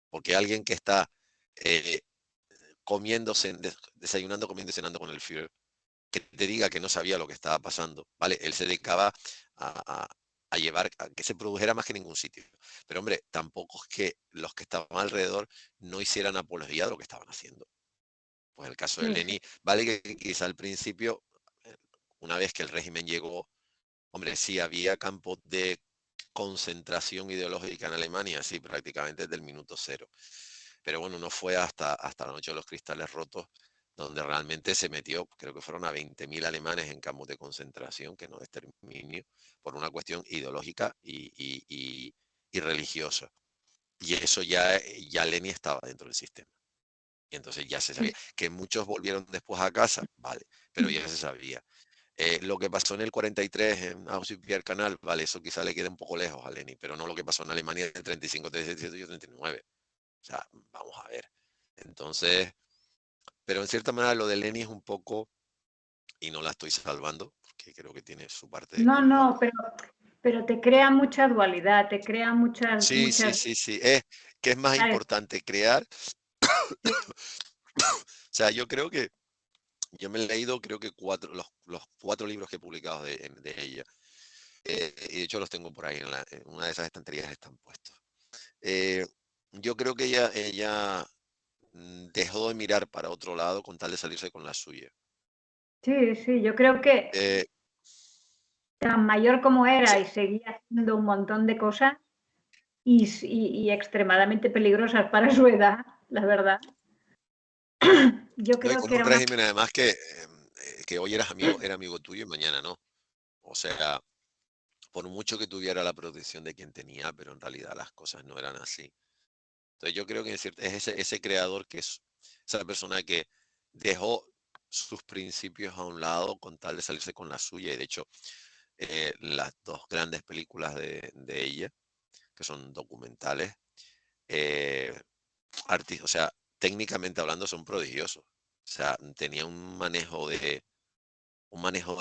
Porque alguien que está eh, comiéndose, desayunando, comiendo y cenando con el Führer, que te diga que no sabía lo que estaba pasando, ¿vale? Él se dedicaba a llevar, a que se produjera más que ningún sitio. Pero hombre, tampoco es que los que estaban alrededor no hicieran apología de lo que estaban haciendo. Pues el caso de sí, sí. Leni, vale que quizá al principio, eh, una vez que el régimen llegó, hombre, sí había campos de concentración ideológica en Alemania, sí, prácticamente desde el minuto cero. Pero bueno, no fue hasta la noche de los cristales rotos donde realmente se metió, creo que fueron a 20.000 alemanes en campos de concentración, que no de exterminio, por una cuestión ideológica y religiosa. Y eso ya Leni estaba dentro del sistema. Y entonces ya se sabía. Que muchos volvieron después a casa, vale, pero ya se sabía. Lo que pasó en el 43 en Auschwitz-Birkenau, vale, eso quizá le quede un poco lejos a Leni, pero no lo que pasó en Alemania del 35, 37 y 39. O sea, vamos a ver. Entonces, pero en cierta manera lo de Leni es un poco, y no la estoy salvando, porque creo que tiene su parte de No, culpa. no, pero te crea mucha dualidad, te crea muchas, Sí, sí, muchas... sí, sí. Es que es más ¿sabes? importante crear. Sí, O sea, yo creo que Yo me he leído creo que los 4 libros que he publicado de ella. Y de hecho los tengo por ahí, en una de esas estanterías están puestos. Eh, yo creo que ella dejó de mirar para otro lado con tal de salirse con la suya. Sí, sí, yo creo que Eh, tan mayor como o era sea, y seguía haciendo un montón de cosas y extremadamente peligrosas para su edad, la verdad. Yo no, y creo con que un era una... régimen además que hoy era amigo tuyo y mañana no. O sea, por mucho que tuviera la protección de quien tenía, pero en realidad las cosas no eran así. Entonces yo creo que es ese creador que es esa persona que dejó sus principios a un lado con tal de salirse con la suya. Y de hecho, las 2 grandes películas de ella, que son documentales, eh, o sea, técnicamente hablando son prodigiosos. O sea, tenía un manejo de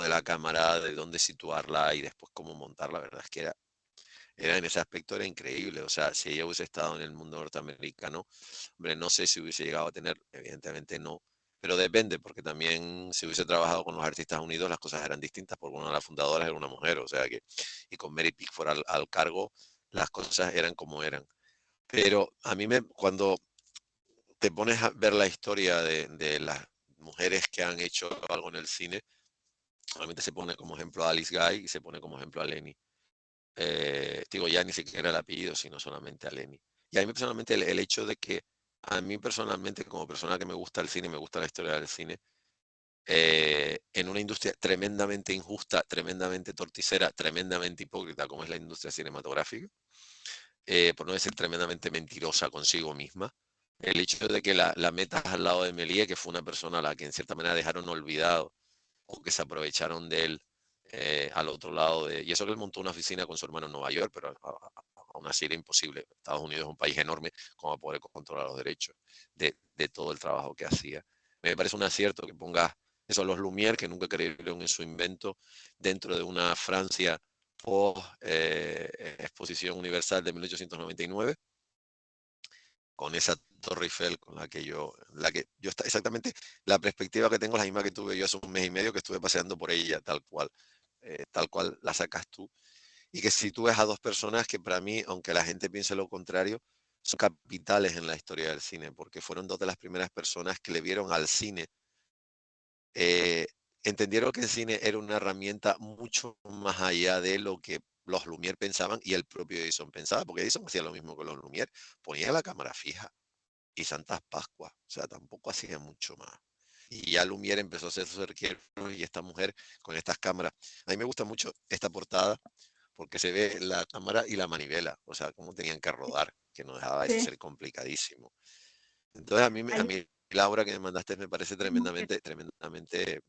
la cámara, de dónde situarla y después cómo montarla. La verdad es que era en ese aspecto era increíble. O sea, si ella hubiese estado en el mundo norteamericano, hombre, no sé si hubiese llegado a tener, evidentemente no, pero depende, porque también si hubiese trabajado con los artistas unidos, las cosas eran distintas, porque una de las fundadoras era una mujer, o sea que, y con Mary Pickford al cargo, las cosas eran como eran. Pero a mí cuando te pones a ver la historia de las mujeres que han hecho algo en el cine, realmente se pone como ejemplo a Alice Guy y se pone como ejemplo a Lenny. Digo, ya ni siquiera el apellido, sino solamente a Lenny. Y a mí personalmente el hecho de que a mí personalmente, como persona que me gusta el cine, me gusta la historia del cine, en una industria tremendamente injusta, tremendamente torticera, tremendamente hipócrita como es la industria cinematográfica, por no decir tremendamente mentirosa consigo misma, el hecho de que la metas al lado de Méliès, que fue una persona a la que en cierta manera dejaron olvidado o que se aprovecharon de él al otro lado y eso que él montó una oficina con su hermano en Nueva York, pero aún así era imposible. Estados Unidos es un país enorme como para poder controlar los derechos de todo el trabajo que hacía. Me parece un acierto que pongas eso, los Lumière, que nunca creyeron en su invento, dentro de una Francia post Exposición Universal de 1899, con esa Torre Eiffel con la que yo está exactamente, la perspectiva que tengo es la misma que tuve yo hace un mes y medio que estuve paseando por ella, tal cual la sacas tú. Y que si tú ves a 2 personas que para mí, aunque la gente piense lo contrario, son capitales en la historia del cine, porque fueron 2 de las primeras personas que le vieron al cine, eh, entendieron que el cine era una herramienta mucho más allá de lo que los Lumière pensaban y el propio Edison pensaba, porque Edison hacía lo mismo que los Lumière, ponía la cámara fija y Santas Pascuas, o sea, tampoco hacía mucho más. Y ya Lumière empezó a hacer sus arqueros y esta mujer con estas cámaras. A mí me gusta mucho esta portada porque se ve la cámara y la manivela, o sea, cómo tenían que rodar, que no dejaba de Sí, ser complicadísimo. Entonces a hay, mí la obra que me mandaste me parece que tremendamente, tremendamente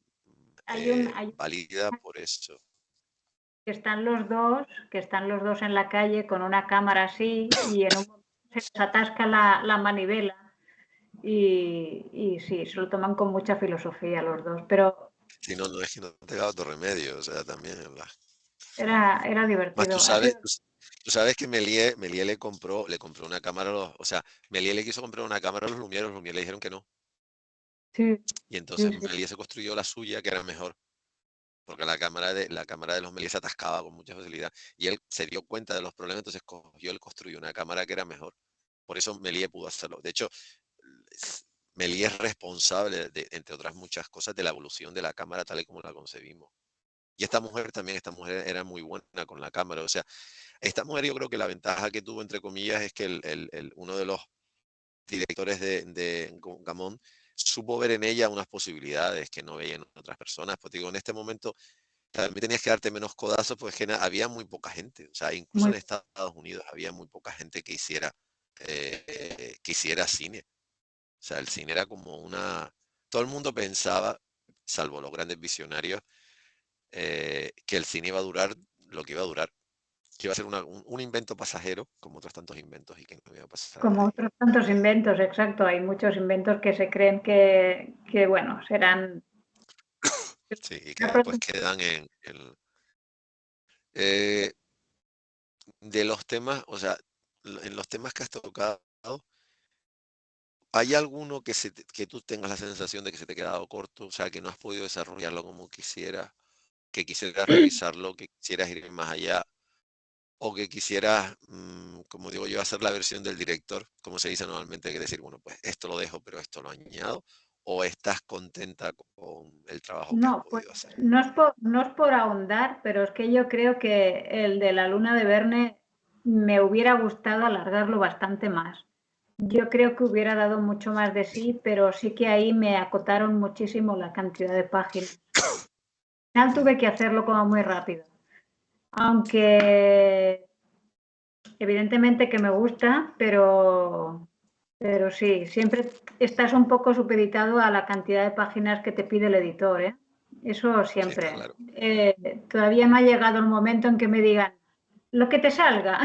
hay válida por eso. que están los dos en la calle con una cámara así y en un momento se les atasca la manivela y sí, se lo toman con mucha filosofía los dos, pero Si no, no es que no te da otro remedio, o sea, también. era Más divertido. Ha sido, tú sabes que Méliès le compró una cámara o sea, Méliès le quiso comprar una cámara a los Lumière le dijeron que no. sí, Y sí, entonces sí. Méliès se construyó la suya, que era mejor, porque la cámara de los Méliès se atascaba con mucha facilidad. Y él se dio cuenta de los problemas, entonces él construyó una cámara que era mejor. Por eso Méliès pudo hacerlo. De hecho, Méliès es responsable, entre otras muchas cosas, de la evolución de la cámara tal y como la concebimos. Y esta mujer era muy buena con la cámara. O sea, esta mujer yo creo que la ventaja que tuvo, entre comillas, es que uno de los directores de Gamón supo ver en ella unas posibilidades que no veían otras personas. Pues digo, en este momento también tenías que darte menos codazos, pues que había muy poca gente. O sea, incluso Muy, en Estados Unidos había muy poca gente que hiciera cine. O sea, el cine era como todo el mundo pensaba, salvo los grandes visionarios, que el cine iba a durar lo que iba a durar, que iba a ser un invento pasajero, como otros tantos inventos, y que no iba a pasar de como ahí. otros tantos inventos, exacto. Hay muchos inventos que se creen que bueno, serán... Sí, y que después quedan eh, de los temas, o sea, en los temas que has tocado, ¿hay alguno que tú tengas la sensación de que se te ha quedado corto? O sea, que no has podido desarrollarlo como quisieras, que quisieras revisarlo, que quisieras ir más allá, o que quisieras, como digo yo, hacer la versión del director, como se dice normalmente, que decir, bueno, pues esto lo dejo, pero esto lo añado, o estás contenta con el trabajo que has No, pues podido hacer. no es por ahondar, pero es que yo creo que el de la luna de Verne me hubiera gustado alargarlo bastante más. Yo creo que hubiera dado mucho más de sí, pero sí que ahí me acotaron muchísimo la cantidad de páginas. Al final tuve que hacerlo como muy rápido. Aunque evidentemente que me gusta, pero sí, siempre estás un poco supeditado a la cantidad de páginas que te pide el editor, ¿eh? Eso Sí, está siempre. claro. Todavía no ha llegado el momento en que me digan lo que te salga.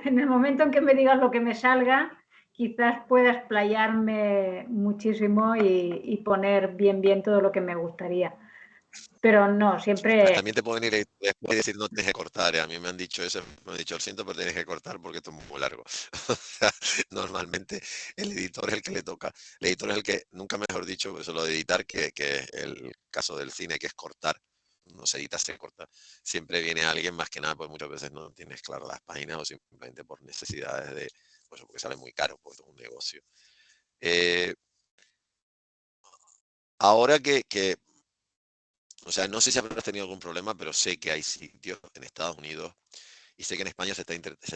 En el momento en que me digas lo que me salga, quizás pueda explayarme muchísimo y poner bien todo lo que me gustaría. Pero no, Pues siempre. también te pueden ir después y decir no tienes que cortar. A mí me han dicho eso, me han dicho, lo siento, pero tienes que cortar porque esto es muy largo. O sea, normalmente el editor es el que le toca. El editor es el que, nunca mejor dicho, eso lo de editar, que es el caso del cine, que es cortar. No se edita, se corta. Siempre viene alguien, más que nada, pues muchas veces no tienes claras las páginas o simplemente por necesidades de, pues porque sale muy caro, porque es un negocio. Eh, ahora o sea, no sé si habrás tenido algún problema, pero sé que hay sitios en Estados Unidos y sé que en España se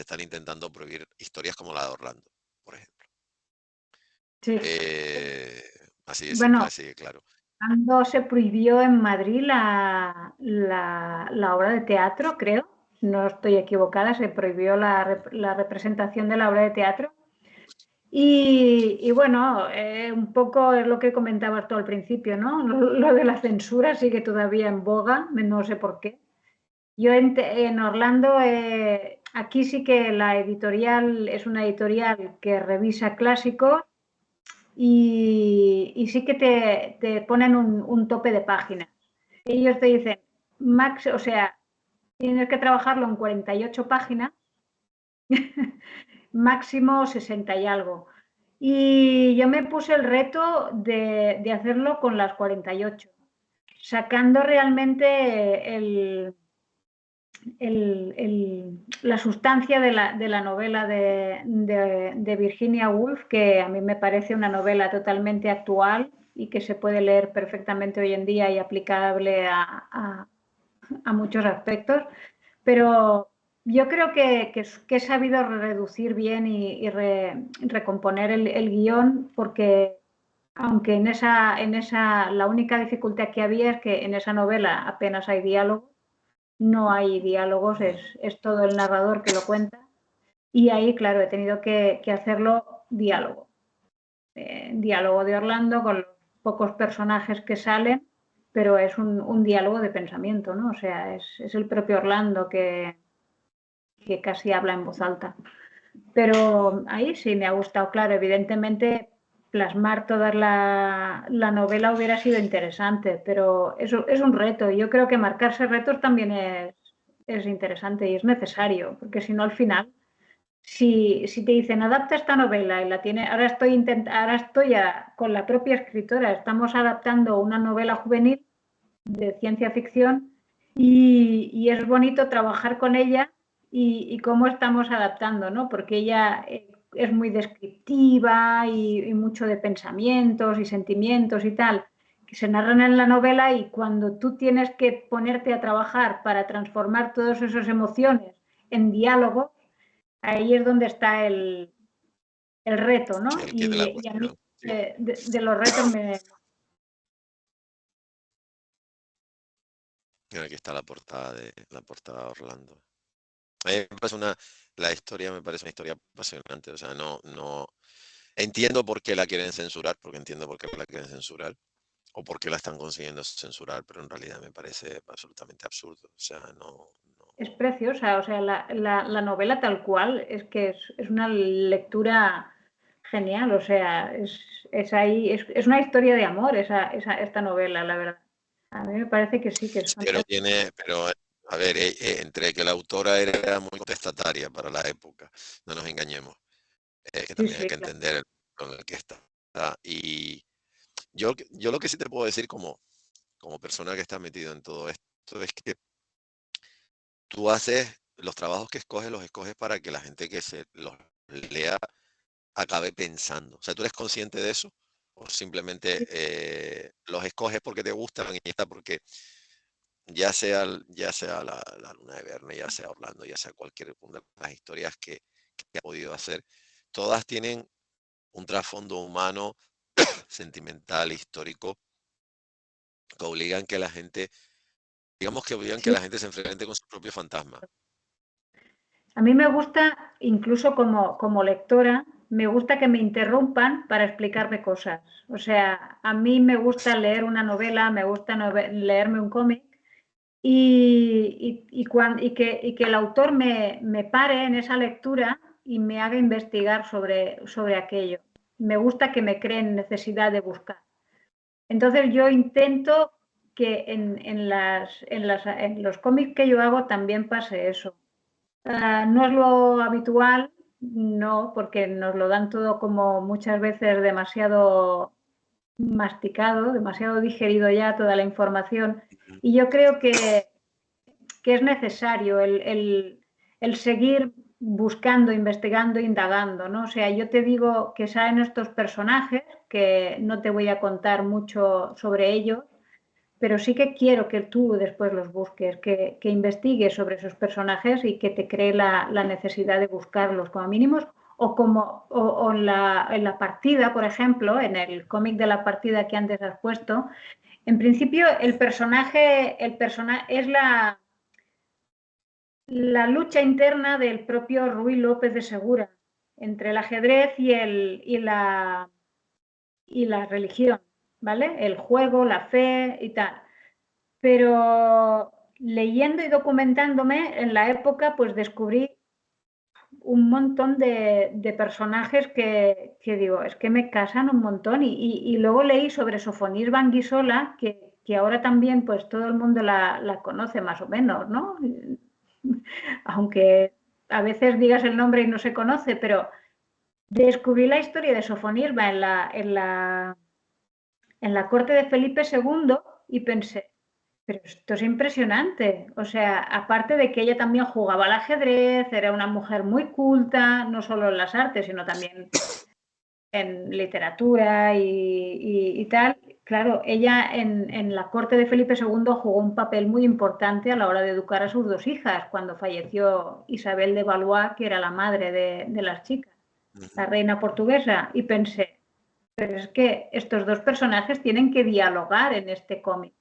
están intentando prohibir historias como la de Orlando, por ejemplo. Sí. Eh, así de simple, Bueno, así de claro. cuando se prohibió en Madrid la obra de teatro, creo, no estoy equivocada, se prohibió la representación de la obra de teatro. Y bueno, un poco es lo que comentabas tú al principio, ¿no? Lo de la censura sigue todavía en boga, no sé por qué. Yo en Orlando, aquí sí que la editorial es una editorial que revisa clásicos y sí que te ponen un tope de páginas. Ellos te dicen, max, o sea, tienes que trabajarlo en 48 páginas, máximo 60 y algo. Y yo me puse el reto de hacerlo con las 48, sacando realmente la sustancia de la novela de Virginia Woolf, que a mí me parece una novela totalmente actual y que se puede leer perfectamente hoy en día y aplicable a muchos aspectos, pero yo creo que he sabido reducir bien recomponer el guión, porque aunque la única dificultad que había es que en esa novela apenas hay diálogo, no hay diálogos, Mm. es todo el narrador que lo cuenta. Y ahí, claro, he tenido que hacerlo diálogo. Diálogo de Orlando con los pocos personajes que salen, pero es un diálogo de pensamiento, ¿no? O sea, es el propio Orlando que casi habla en voz alta. Pero ahí sí me ha gustado, claro, evidentemente plasmar toda la novela hubiera sido interesante, pero es un reto. Y yo creo que marcarse retos también es interesante y es necesario, porque si no al final, si te dicen adapta esta novela y la tiene, ahora estoy con la propia escritora, estamos adaptando una novela juvenil de ciencia ficción y es bonito trabajar con ella y cómo estamos adaptando, ¿no? Porque ella es muy descriptiva y mucho de pensamientos y sentimientos y tal, que se narran en la novela y cuando tú tienes que ponerte a trabajar para transformar todas esas emociones en diálogo, ahí es donde está el reto, Sí, ¿no? el kit de la Y a mí cuestión. Sí. de los retos me. Mira, aquí está la portada de Orlando. A mí me parece la historia me parece una historia apasionante. O sea, no entiendo por qué la quieren censurar, porque entiendo por qué la quieren censurar, o por qué la están consiguiendo censurar, pero en realidad me parece absolutamente absurdo. O sea, no. Es preciosa, o sea, la novela tal cual es que es una lectura genial, o sea, es ahí, es una historia de amor esta novela, la verdad. A mí me parece que sí, que es fantástica. Pero, a ver, entre que la autora era muy contestataria para la época, no nos engañemos, que Sí, también hay sí, que claro. entender. en el que está. Y yo lo que sí te puedo decir como persona que está metido en todo esto es que tú haces los trabajos que escoges, los escoges para que la gente que se los lea acabe pensando. O sea, ¿tú eres consciente de eso? ¿O simplemente los escoges porque te gustan y ya está? Porque ya sea la Luna de Verne, ya sea Orlando, ya sea cualquier una de las historias que ha podido hacer, todas tienen un trasfondo humano, sentimental, histórico, que obligan que la gente, digamos que obligan que Sí, la gente se enfrente con su propio fantasma. a mí me gusta, incluso como lectora, me gusta que me interrumpan para explicarme cosas. O sea, a mí me gusta leer una novela, me gusta leerme un cómic y que el autor me pare en esa lectura y me haga investigar sobre aquello. Me gusta que me creen necesidad de buscar. Entonces yo intento que en los cómics que yo hago también pase eso. No es lo habitual, no, porque nos lo dan todo como muchas veces demasiado masticado, demasiado digerido ya toda la información. Ujú. Y yo creo que es necesario el seguir buscando, investigando, indagando, ¿no? O sea, yo te digo que salen estos personajes, que no te voy a contar mucho sobre ellos, pero sí que quiero que tú después los busques, que investigues sobre esos personajes y que te cree la necesidad de buscarlos como mínimos, o en la partida, por ejemplo, en el cómic de la partida que antes has puesto. En principio, el personaje es la lucha interna del propio Ruy López de Segura entre el ajedrez y la religión, ¿vale? El juego, la fe y tal. Pero leyendo y documentándome en la época, pues descubrí un montón de personajes que digo, es que me casan un montón. Y luego leí sobre Sofonís Banguisola, que ahora también pues todo el mundo la conoce más o menos, ¿no? Aunque a veces digas el nombre y no se conoce, pero descubrí la historia de Sofonirba en la corte de Felipe II y pensé, pero esto es impresionante. O sea, aparte de que ella también jugaba al ajedrez, era una mujer muy culta, no solo en las artes, sino también en literatura y tal. Claro, ella en la corte de Felipe II jugó un papel muy importante a la hora de educar a sus dos hijas, cuando falleció Isabel de Valois, que era la madre de las chicas, la Ujú. reina portuguesa, y pensé, pero es que estos dos personajes tienen que dialogar en este cómic.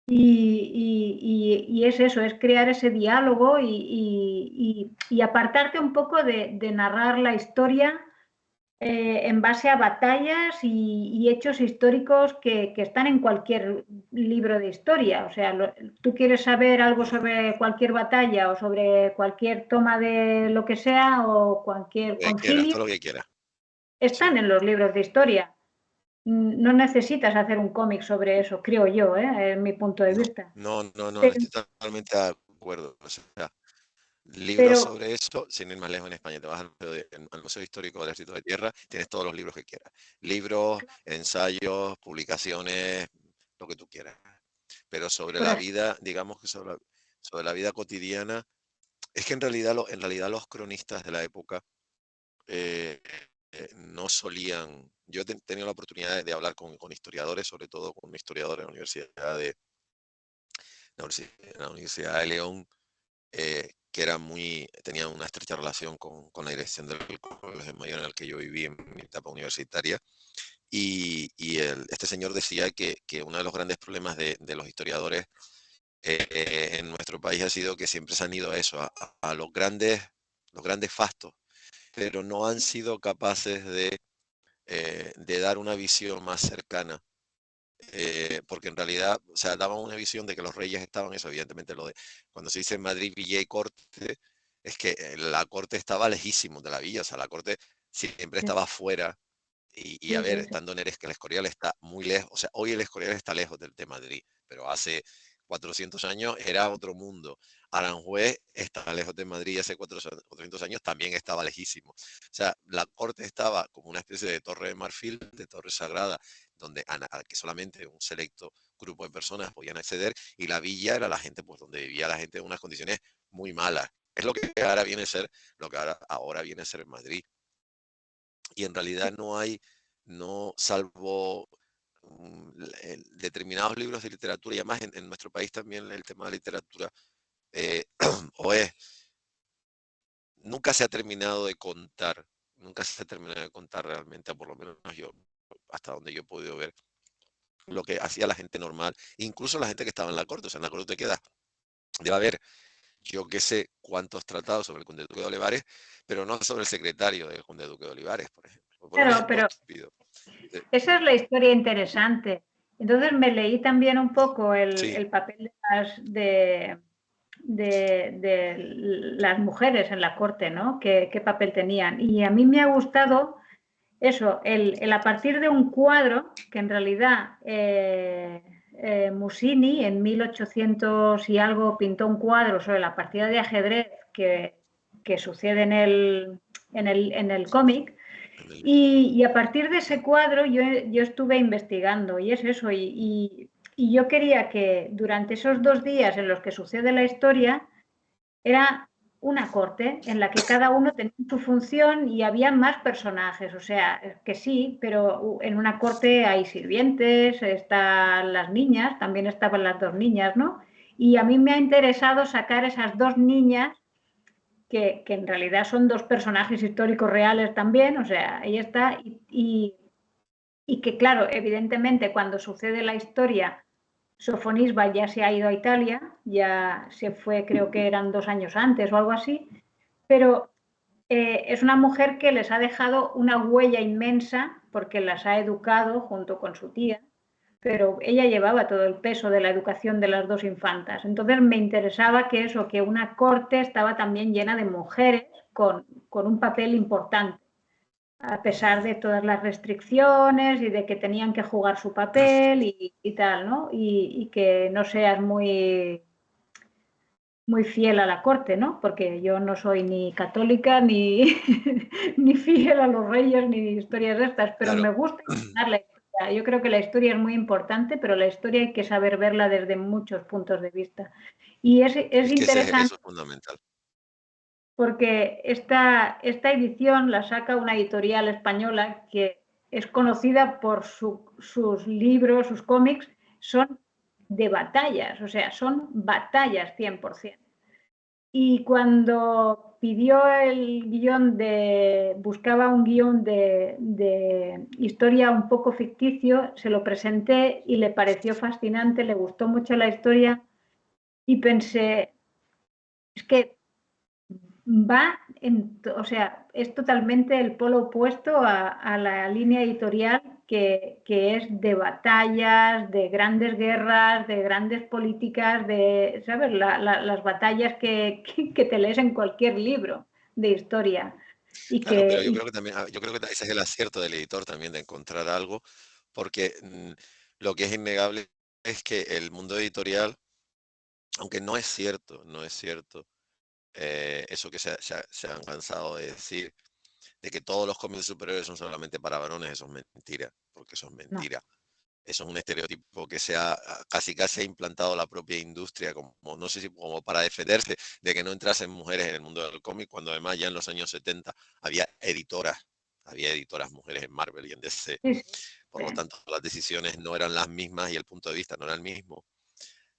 Y es eso, es crear ese diálogo y apartarte un poco de narrar la historia en base a batallas y hechos históricos que están en cualquier libro de historia. O sea, tú quieres saber algo sobre cualquier batalla o sobre cualquier toma de lo que sea o Lo cualquier que quieras, concilio, todo lo que quieras. Sí. están en los libros de historia. No necesitas hacer un cómic sobre eso, creo yo, en mi punto de No, vista. no, no, no, Pero, estoy totalmente de acuerdo. O sea, libros pero sobre eso, sin ir más lejos en España, te vas al Museo Histórico del Ejército de Tierra, tienes todos los libros que quieras. Libros, ensayos, publicaciones, lo que tú quieras. Pero sobre por la así, vida, digamos que sobre la vida cotidiana, es que en realidad los cronistas de la época no solían. Yo he tenido la oportunidad de hablar con historiadores, sobre todo con un historiador en la Universidad de León, que tenía una estrecha relación con la dirección del colegio mayor en el que yo viví en mi etapa universitaria. Este señor decía que uno de los grandes problemas de los historiadores en nuestro país ha sido que siempre se han ido a eso, a los grandes fastos, pero no han sido capaces de dar una visión más cercana, porque en realidad, o sea, daban una visión de que los reyes estaban, eso evidentemente cuando se dice Madrid, Villa y Corte, es que la corte estaba lejísimo de la villa, o sea, la corte siempre sí, estaba afuera, y a sí, ver, sí, sí. estando en que el Escorial está muy lejos, o sea, hoy el Escorial está lejos de Madrid, pero hace 400 años era otro mundo. Aranjuez está lejos de Madrid, hace 400 años también estaba lejísimo. O sea, la corte estaba como una especie de torre de marfil, de torre sagrada, donde a que solamente un selecto grupo de personas podían acceder, y la villa era la gente, pues donde vivía la gente en unas condiciones muy malas. Es lo que ahora viene a ser, lo que ahora viene a ser en Madrid. Y en realidad no hay, no, salvo determinados libros de literatura, y además en nuestro país también el tema de la literatura, eh, o es, nunca se ha terminado de contar, nunca se ha terminado de contar realmente, por lo menos yo, hasta donde yo he podido ver, lo que hacía la gente normal, incluso la gente que estaba en la corte. O sea, en la corte te queda, debe haber, yo qué sé cuántos tratados sobre el conde duque de Olivares, pero no sobre el secretario del conde duque de Olivares, por ejemplo. Por un Claro, ejemplo pero estúpido. esa es la historia interesante. Entonces me leí también un poco Sí, el papel de las mujeres en la corte, ¿no? ¿Qué papel tenían? Y a mí me ha gustado eso, a partir de un cuadro que en realidad Mussini en 1800 y algo pintó un cuadro sobre la partida de ajedrez que sucede en el cómic. Y a partir de ese cuadro yo estuve investigando y es eso, y yo quería que durante esos 2 días en los que sucede la historia era una corte en la que cada uno tenía su función y había más personajes, o sea, que sí, pero en una corte hay sirvientes, están las niñas, también estaban las 2 niñas, ¿no? Y a mí me ha interesado sacar esas 2 niñas que en realidad son 2 personajes históricos reales también, o sea, ahí está, y que claro, evidentemente cuando sucede la historia, Sofonisba ya se ha ido a Italia, ya se fue, creo que eran 2 años antes o algo así, pero es una mujer que les ha dejado una huella inmensa porque las ha educado junto con su tía, pero ella llevaba todo el peso de la educación de las 2 infantas. Entonces me interesaba que eso, que una corte estaba también llena de mujeres con un papel importante, a pesar de todas las restricciones y de que tenían que jugar su papel y tal, ¿no? Y que no seas muy fiel a la corte, ¿no? Porque yo no soy ni católica ni, ni fiel a los reyes ni historias de estas, pero claro. me gusta contar la historia. Yo creo que la historia es muy importante, pero la historia hay que saber verla desde muchos puntos de vista. Y es Es que interesante eso es fundamental. porque esta edición la saca una editorial española que es conocida por sus libros, sus cómics, son de batallas, o sea, son batallas 100%. Y cuando pidió el guión buscaba un guión de historia un poco ficticio, se lo presenté y le pareció fascinante, le gustó mucho la historia y pensé, es que o sea, es totalmente el polo opuesto a la línea editorial que es de batallas, de grandes guerras, de grandes políticas, de, ¿sabes? Las batallas que te lees en cualquier libro de historia. Y Claro, pero yo que, creo que también, yo creo que ese es el acierto del editor también, de encontrar algo, porque lo que es innegable es que el mundo editorial, aunque no es cierto, no es cierto, eso que se han cansado de decir, de que todos los cómics de superhéroes son solamente para varones, eso es mentira, porque eso es no, mentira. Eso es un estereotipo que se ha casi ha implantado la propia industria, como no sé si como para defenderse de que no entrasen mujeres en el mundo del cómic, cuando además ya en los años 70 había editoras mujeres en Marvel y en DC. sí, sí, Por lo tanto, las decisiones no eran las mismas y el punto de vista no era el mismo.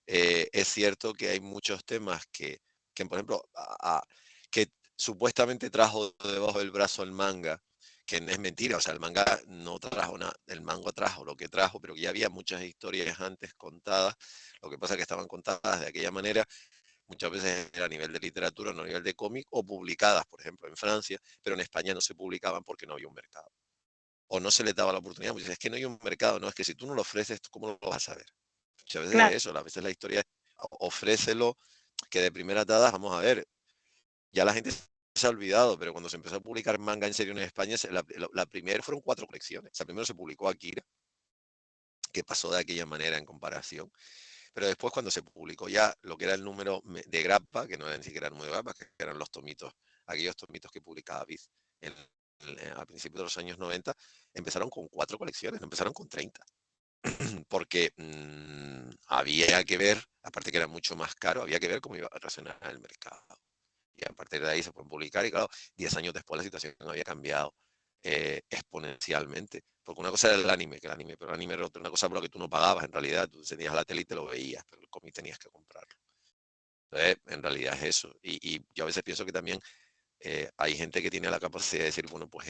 Es cierto que hay muchos temas que por ejemplo, que supuestamente trajo debajo del brazo el manga, que es mentira. O sea, el manga no trajo nada, el manga trajo lo que trajo, pero ya había muchas historias antes contadas. Lo que pasa es que estaban contadas de aquella manera, muchas veces era a nivel de literatura, no a nivel de cómic, o publicadas, por ejemplo, en Francia, pero en España no se publicaban porque no había un mercado. O no se les daba la oportunidad, porque es que no hay un mercado. No, es que si tú no lo ofreces, ¿cómo lo vas a saber? Muchas veces claro, es eso, a veces la historia es ofrécelo, que de primera atada, vamos a ver, ya la gente se ha olvidado, pero cuando se empezó a publicar manga en serio en España, la primera fueron 4 colecciones. O sea, primero se publicó Akira, que pasó de aquella manera en comparación, Pero después cuando se publicó ya lo que era el número de grapa, que no era ni siquiera el número de grapa, que eran los tomitos, aquellos tomitos que publicaba Viz a principios de los años 90, empezaron con 4 colecciones, no empezaron con 30. Porque había que ver, aparte que era mucho más caro, había que ver cómo iba a reaccionar el mercado. Y a partir de ahí se pueden publicar y claro, 10 años después la situación había cambiado exponencialmente. Porque una cosa era el anime, pero el anime era una cosa por la que tú no pagabas en realidad, tú tenías la tele y te lo veías, pero el cómic tenías que comprarlo. Entonces, en realidad es eso. Y yo a veces pienso que también hay gente que tiene la capacidad de decir, bueno, pues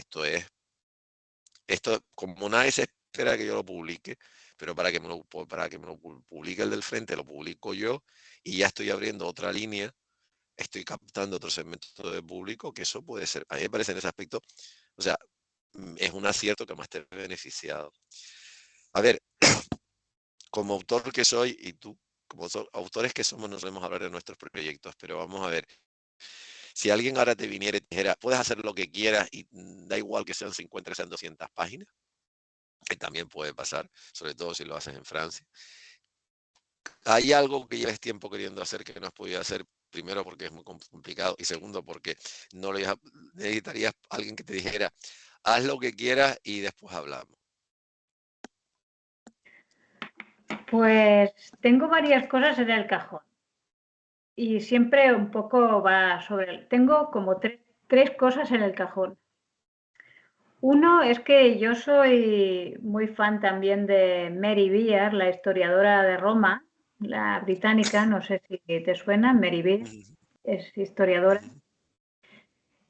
esto como nadie se espera que yo lo publique, pero para que me lo publique el del frente, lo publico yo y ya estoy abriendo otra línea, estoy captando otro segmento de público, que eso puede ser, a mí me parece en ese aspecto, o sea, es un acierto que más te ha beneficiado. A ver, como autor que soy y tú, como autores que somos, no solemos hablar de nuestros proyectos, pero vamos a ver, si alguien ahora te viniera y te dijera, puedes hacer lo que quieras y da igual que sean 50, que sean 200 páginas, que también puede pasar, sobre todo si lo haces en Francia. Hay algo que lleves tiempo queriendo hacer que no has podido hacer, primero porque es muy complicado y segundo porque no lo necesitarías alguien que te dijera, haz lo que quieras y después hablamos. Pues tengo varias cosas en el cajón y siempre un poco va sobre él. Tengo como tres cosas en el cajón. Uno es que yo soy muy fan también de Mary Beard, la historiadora de Roma, la británica, no sé si te suena, Mary Beard, es historiadora,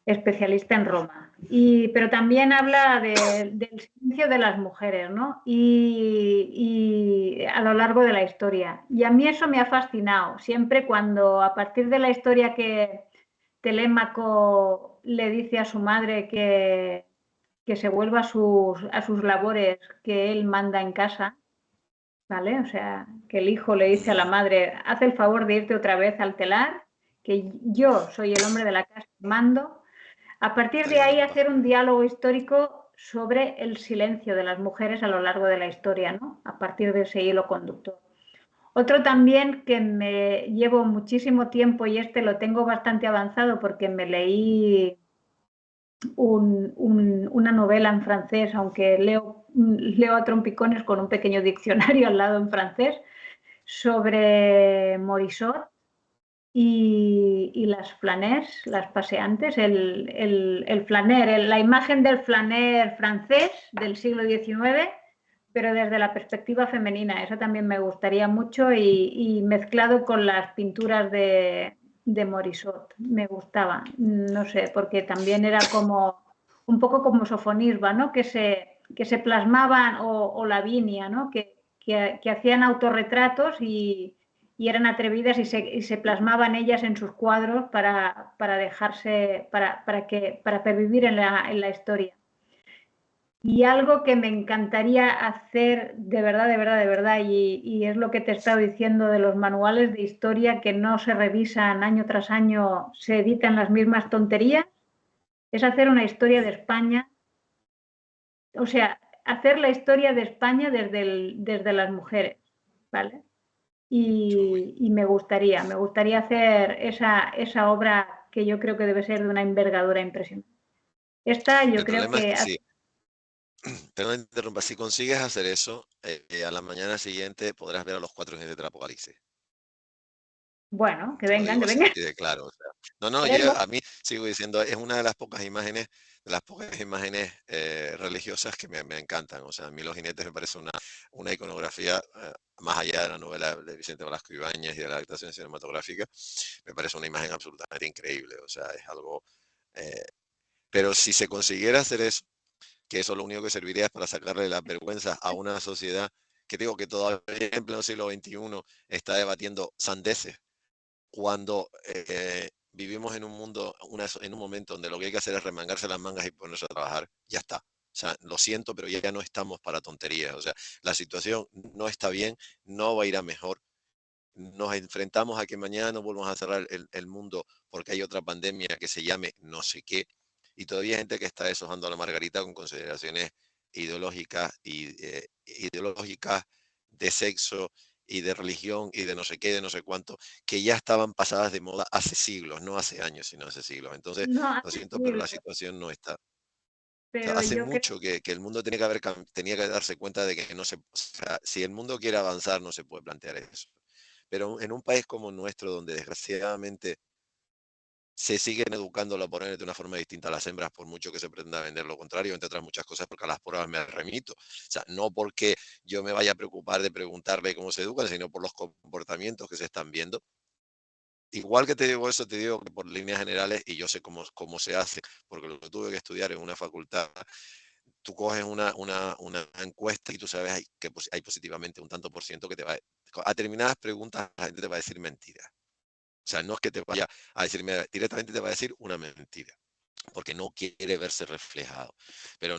especialista en Roma. Pero también habla del silencio de las mujeres, ¿no? Y a lo largo de la historia. Y a mí eso me ha fascinado. Siempre cuando, a partir de la historia que Telémaco le dice a su madre que se vuelva a sus labores que él manda en casa, ¿vale? O sea, que el hijo le dice a la madre, haz el favor de irte otra vez al telar, que yo soy el hombre de la casa y mando. A partir de ahí hacer un diálogo histórico sobre el silencio de las mujeres a lo largo de la historia, ¿no? A partir de ese hilo conductor. Otro también que me llevo muchísimo tiempo y este lo tengo bastante avanzado porque me leí una novela en francés, aunque leo a trompicones con un pequeño diccionario al lado en francés, sobre Morisot y las flaners, las paseantes, el flaner, la imagen del flaner francés del siglo XIX, pero desde la perspectiva femenina. Eso también me gustaría mucho y mezclado con las pinturas de Morisot. Me gustaba, no sé, porque también era como un poco como Sofonisba, ¿no? Que se plasmaban, o Lavinia, ¿no? Que hacían autorretratos y eran atrevidas y se plasmaban ellas en sus cuadros para dejarse, para pervivir en la historia. Y algo que me encantaría hacer de verdad, de verdad, de verdad, y es lo que te he estado diciendo de los manuales de historia que no se revisan año tras año, se editan las mismas tonterías, es hacer una historia de España, o sea, hacer la historia de España desde las mujeres, ¿vale? Y me gustaría hacer esa obra que yo creo que debe ser de una envergadura impresionante. Esta yo El creo problema es que, que sí, pero no interrumpa, si consigues hacer eso, a la mañana siguiente podrás ver a los 4 jinetes del Apocalipsis. bueno, que Te lo vengan, digo que así vengan. de claro. O sea, no, yo Veremos. a mí sigo diciendo, es una de las pocas imágenes, religiosas que me encantan. O sea, a mí los jinetes me parece una iconografía, más allá de la novela de Vicente Velasco Ibáñez y de la adaptación cinematográfica, me parece una imagen absolutamente increíble. O sea, es algo... eh, pero si se consiguiera hacer eso, que eso lo único que serviría es para sacarle la vergüenza a una sociedad que digo que todavía en pleno siglo XXI está debatiendo sandeces cuando vivimos en un mundo, en un momento donde lo que hay que hacer es remangarse las mangas y ponerse a trabajar, ya está. O sea, lo siento, pero ya no estamos para tonterías. O sea, la situación no está bien, no va a ir a mejor. Nos enfrentamos a que mañana no volvamos a cerrar el mundo porque hay otra pandemia que se llame no sé qué. Y todavía hay gente que está deshojando a la margarita con consideraciones ideológicas ideológicas de sexo y de religión y de no sé qué, de no sé cuánto, que ya estaban pasadas de moda hace siglos, no hace años, sino hace siglos. Entonces, No lo hace siento, pero la siglos, situación no está. O sea, pero hace yo creo mucho que el mundo tenía que darse cuenta de que no se, o sea, si el mundo quiere avanzar, no se puede plantear eso. Pero en un país como nuestro, donde desgraciadamente se siguen educando a poner de una forma distinta a las hembras, por mucho que se pretenda vender lo contrario, entre otras muchas cosas, porque a las pruebas me remito. O sea, no porque yo me vaya a preocupar de preguntarle cómo se educan, sino por los comportamientos que se están viendo. Igual que te digo eso, te digo que por líneas generales, y yo sé cómo se hace, porque lo tuve que estudiar en una facultad. Tú coges una encuesta y tú sabes que hay positivamente un tanto por ciento que te va a determinadas preguntas la gente te va a decir mentiras. O sea, no es que te vaya a decir, directamente te va a decir una mentira, porque no quiere verse reflejado. Pero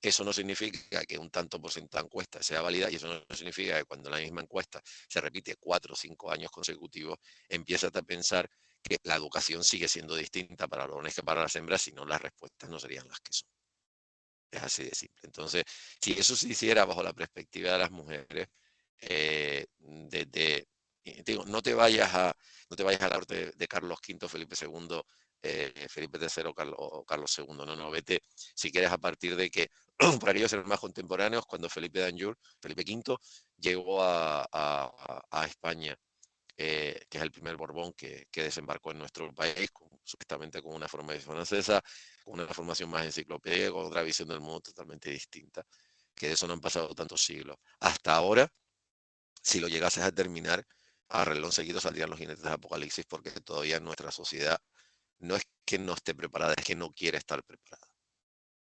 eso no significa que un tanto por ciento de encuesta sea válida, y eso no significa que cuando la misma encuesta se repite 4 o 5 años consecutivos, empiezas a pensar que la educación sigue siendo distinta para los varones que para las hembras, si no las respuestas no serían las que son. Es así de simple. Entonces, si eso se hiciera bajo la perspectiva de las mujeres, digo, no te vayas a la corte de Carlos V, Felipe II, Felipe III o Carlos II, no, vete, si quieres, a partir de que, para aquellos ser más contemporáneos, cuando Felipe d'Anjou, Felipe V, llegó a España, que es el primer Borbón que desembarcó en nuestro país, supuestamente con una formación francesa, con una formación más enciclopédica, con otra visión del mundo totalmente distinta, que de eso no han pasado tantos siglos. Hasta ahora, si lo llegases a terminar, a reloj seguido saldrían los jinetes de Apocalipsis, porque todavía nuestra sociedad no es que no esté preparada, es que no quiere estar preparada.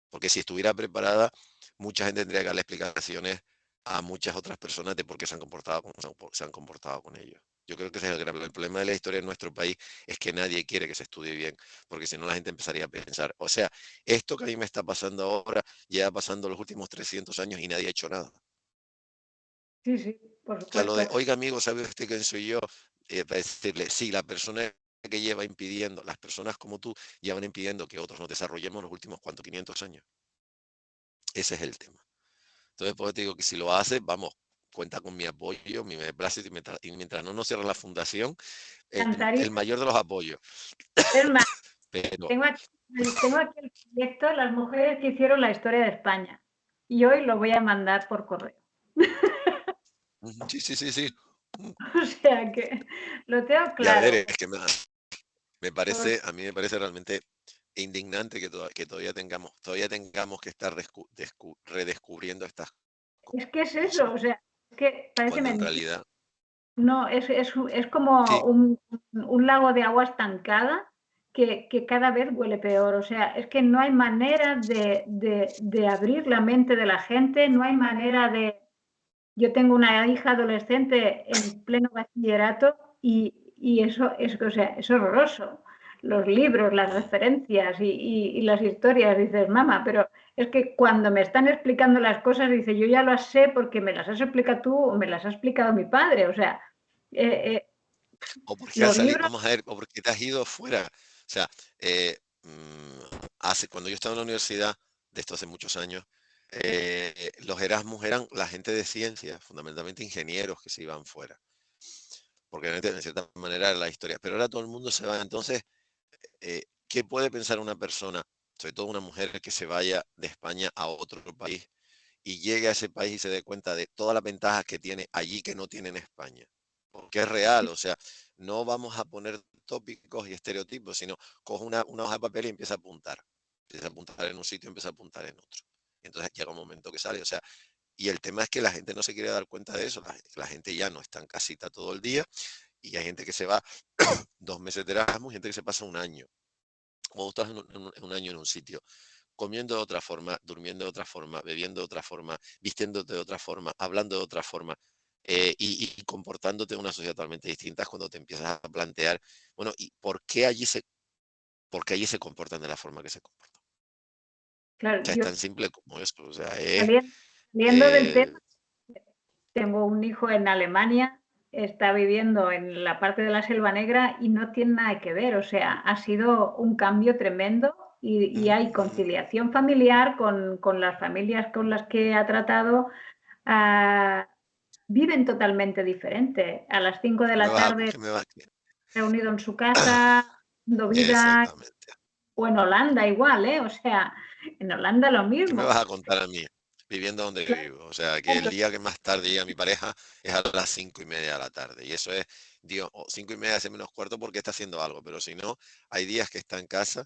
Porque si estuviera preparada, mucha gente tendría que darle explicaciones a muchas otras personas de por qué se han comportado como se han comportado con ellos. Yo creo que ese es el problema de la historia en nuestro país, es que nadie quiere que se estudie bien, porque si no la gente empezaría a pensar, o sea, esto que a mí me está pasando ahora, lleva pasando los últimos 300 años y nadie ha hecho nada. sí, sí, por O sea, lo de, supuesto. oiga amigo, ¿sabe usted quién soy yo? Para decirle, sí, la persona que lleva impidiendo, las personas como tú llevan impidiendo que otros nos desarrollemos los últimos, ¿cuántos? 500 años. Ese es el tema. Entonces, pues te digo que si lo hace, vamos, cuenta con mi apoyo, mi beneplácito, y mientras no nos cierren la fundación, el Encantaría. mayor de los apoyos. Es más, Pero, tengo aquí el proyecto Las mujeres que hicieron la historia de España. Y hoy lo voy a mandar por correo. sí, sí, sí, sí. O sea que lo tengo Ya claro. ver, es que a mí me parece realmente indignante que todavía tengamos que estar redescubriendo estas Es que es cosas, eso, o sea, es que parece cuando en mentira. realidad, No, es como sí, un lago de agua estancada que cada vez huele peor. O sea, es que no hay manera de abrir la mente de la gente, no hay manera de... Yo tengo una hija adolescente en pleno bachillerato y eso es, o sea, es horroroso. Los libros, las mm, referencias y las historias, dices, mamá, pero es que cuando me están explicando las cosas, dice, yo ya las sé porque me las has explicado tú o me las ha explicado mi padre. O sea, eh, eh, o porque has los salido, libros, vamos a ver, o porque te has ido fuera. O sea, cuando yo estaba en la universidad, de esto hace muchos años, los Erasmus eran la gente de ciencia, fundamentalmente ingenieros que se iban fuera, porque en cierta manera era la historia, pero ahora todo el mundo se va. Entonces, ¿qué puede pensar una persona, sobre todo una mujer, que se vaya de España a otro país y llegue a ese país y se dé cuenta de todas las ventajas que tiene allí que no tiene en España? Porque es real, o sea, no vamos a poner tópicos y estereotipos, sino coge una hoja de papel y empieza a apuntar. Empieza a apuntar en un sitio, empieza a apuntar en otro. Entonces llega un momento que sale, o sea, y el tema es que la gente no se quiere dar cuenta de eso, la gente ya no está en casita todo el día, y hay gente que se va 2 meses de Erasmus, gente que se pasa un año. Cuando estás en un año en un sitio, comiendo de otra forma, durmiendo de otra forma, bebiendo de otra forma, vistiéndote de otra forma, hablando de otra forma, y comportándote en una sociedad totalmente distinta, es cuando te empiezas a plantear, bueno, ¿y por qué allí se comportan de la forma que se comportan? O claro, sea, es yo tan simple como esto. O sea, saliendo del eh, tema, tengo un hijo en Alemania, está viviendo en la parte de la Selva Negra y no tiene nada que ver. O sea, ha sido un cambio tremendo y hay mm, conciliación familiar con las familias con las que ha tratado. Ah, viven totalmente diferente. A las 5 de ¿Qué me la vas a, tarde qué me vas reunido en su casa, haciendo vida, Exactamente. o en Holanda igual, ¿eh? O sea, en Holanda lo ¿Qué me mismo. vas a contar a mí? Viviendo donde Claro, vivo. O sea, que el día que más tarde llega mi pareja es a las 5:30 de la tarde. Y eso es, Dios, 5:30 hace menos cuarto porque está haciendo algo. Pero si no, hay días que está en casa.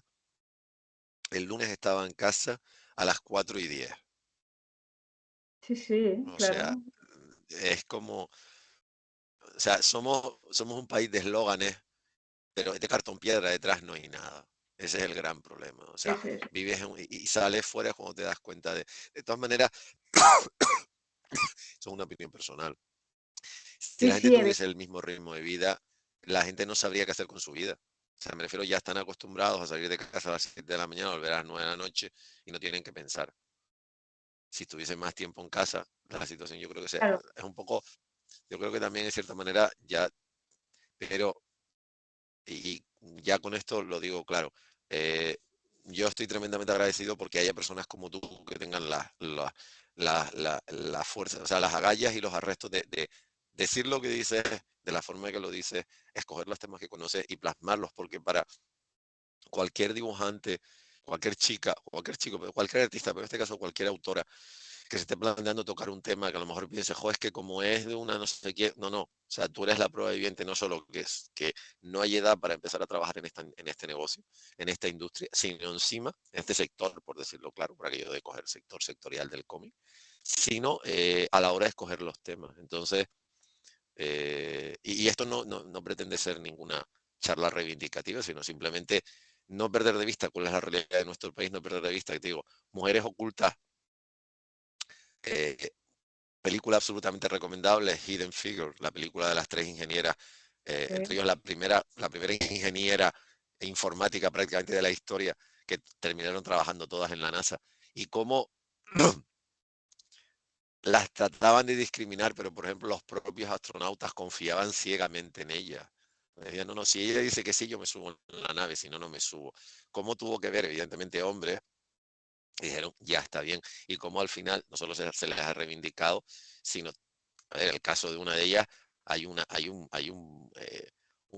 El lunes estaba en casa a las 4:10. sí, sí, O sea, claro. es como, o sea, somos un país de eslóganes, pero de cartón piedra detrás no hay nada. Ese es el gran problema. O Sí, sea, sí, sí. vives y sales fuera cuando te das cuenta de todas maneras, eso es una opinión personal. Si Sí, la gente sí, tuviese el mismo ritmo de vida, la gente no sabría qué hacer con su vida. O sea, me refiero, ya están acostumbrados a salir de casa a las 7 de la mañana, volver a las 9 de la noche y no tienen que pensar. Si estuviesen más tiempo en casa, la situación yo creo que claro. es un poco, yo creo que también en cierta manera ya, pero, y ya con esto lo digo claro, eh, yo estoy tremendamente agradecido porque haya personas como tú que tengan la fuerza, o sea, las agallas y los arrestos de decir lo que dices, de la forma que lo dices, escoger los temas que conoces y plasmarlos, porque para cualquier dibujante, cualquier chica, cualquier chico, pero cualquier artista, pero en este caso cualquier autora que se esté planteando tocar un tema que a lo mejor piense, jo, es que como es de una no sé qué, no, no, o sea, tú eres la prueba viviente, no solo que es que no hay edad para empezar a trabajar en este negocio, en esta industria, sino encima, en este sector, por decirlo claro, por aquello de coger sector sectorial del cómic, sino a la hora de escoger los temas. Entonces, y esto no pretende ser ninguna charla reivindicativa, sino simplemente no perder de vista cuál es la realidad de nuestro país, no perder de vista, que te digo, mujeres ocultas, eh, película absolutamente recomendable, Hidden Figure, la película de las tres ingenieras, entre Sí. ellos la primera ingeniera informática prácticamente de la historia, que terminaron trabajando todas en la NASA, y cómo las trataban de discriminar, pero por ejemplo los propios astronautas confiaban ciegamente en ella. Decían, no, no, si ella dice que sí, yo me subo en la nave, si no, no me subo. ¿Cómo tuvo que ver? Evidentemente hombres, y dijeron, ya está bien. Y cómo al final no solo se les ha reivindicado, sino, a ver, el caso de una de ellas, hay un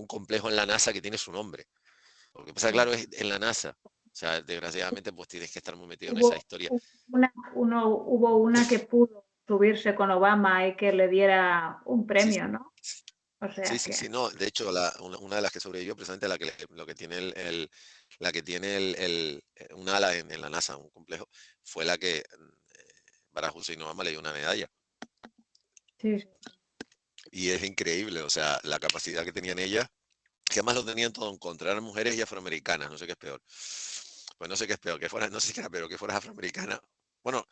complejo en la NASA que tiene su nombre. Lo que pasa, Sí. claro, es en la NASA. O sea, desgraciadamente, pues tienes que estar muy metido en esa Hubo, historia. hubo una que pudo subirse con Obama y que le diera un Sí, premio, ¿no? O sí, sea sí, que, sí, no. De hecho, una de las que sobrevivió, precisamente lo que tiene la que tiene un ala en la NASA, un complejo, fue la que Barack Hussein Obama le dio una medalla. sí, sí. Y es increíble, o sea, la capacidad que tenían ellas, que además lo tenían todo en contra, eran mujeres y afroamericanas, no sé qué es peor. Pues no sé qué es peor, que fueras, no sé qué era peor, que fueras afroamericana. Bueno,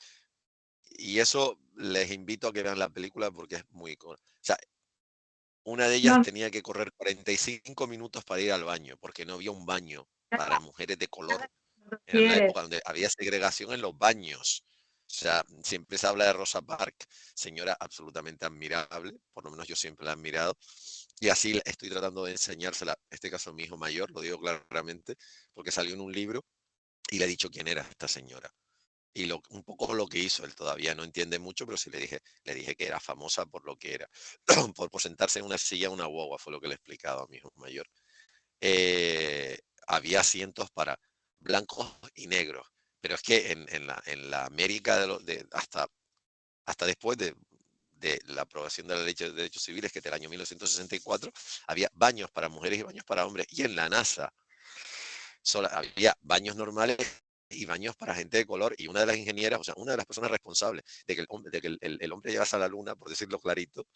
y eso les invito a que vean la película porque es o sea, una de ellas No, tenía que correr 45 minutos para ir al baño, porque no había un baño para mujeres de color. no En la quieres. época donde había segregación en los baños. O sea, siempre se habla de Rosa Parks, señora absolutamente admirable, por lo menos yo siempre la he admirado, y así estoy tratando de enseñársela, en este caso a mi hijo mayor, lo digo claramente, porque salió en un libro y le he dicho quién era esta señora. Y un poco lo que hizo, él todavía no entiende mucho, pero sí le dije que era famosa por lo que era, por sentarse en una silla, una guagua, fue lo que le he explicado a mi hijo mayor. eh, Había asientos para blancos y negros, pero es que en la América hasta después de la aprobación de la Ley de Derechos Civiles, que es del año 1964, había baños para mujeres y baños para hombres, y en la NASA había baños normales y baños para gente de color, y una de las ingenieras, o sea, una de las personas responsables de que el hombre llegase a la luna, por decirlo clarito,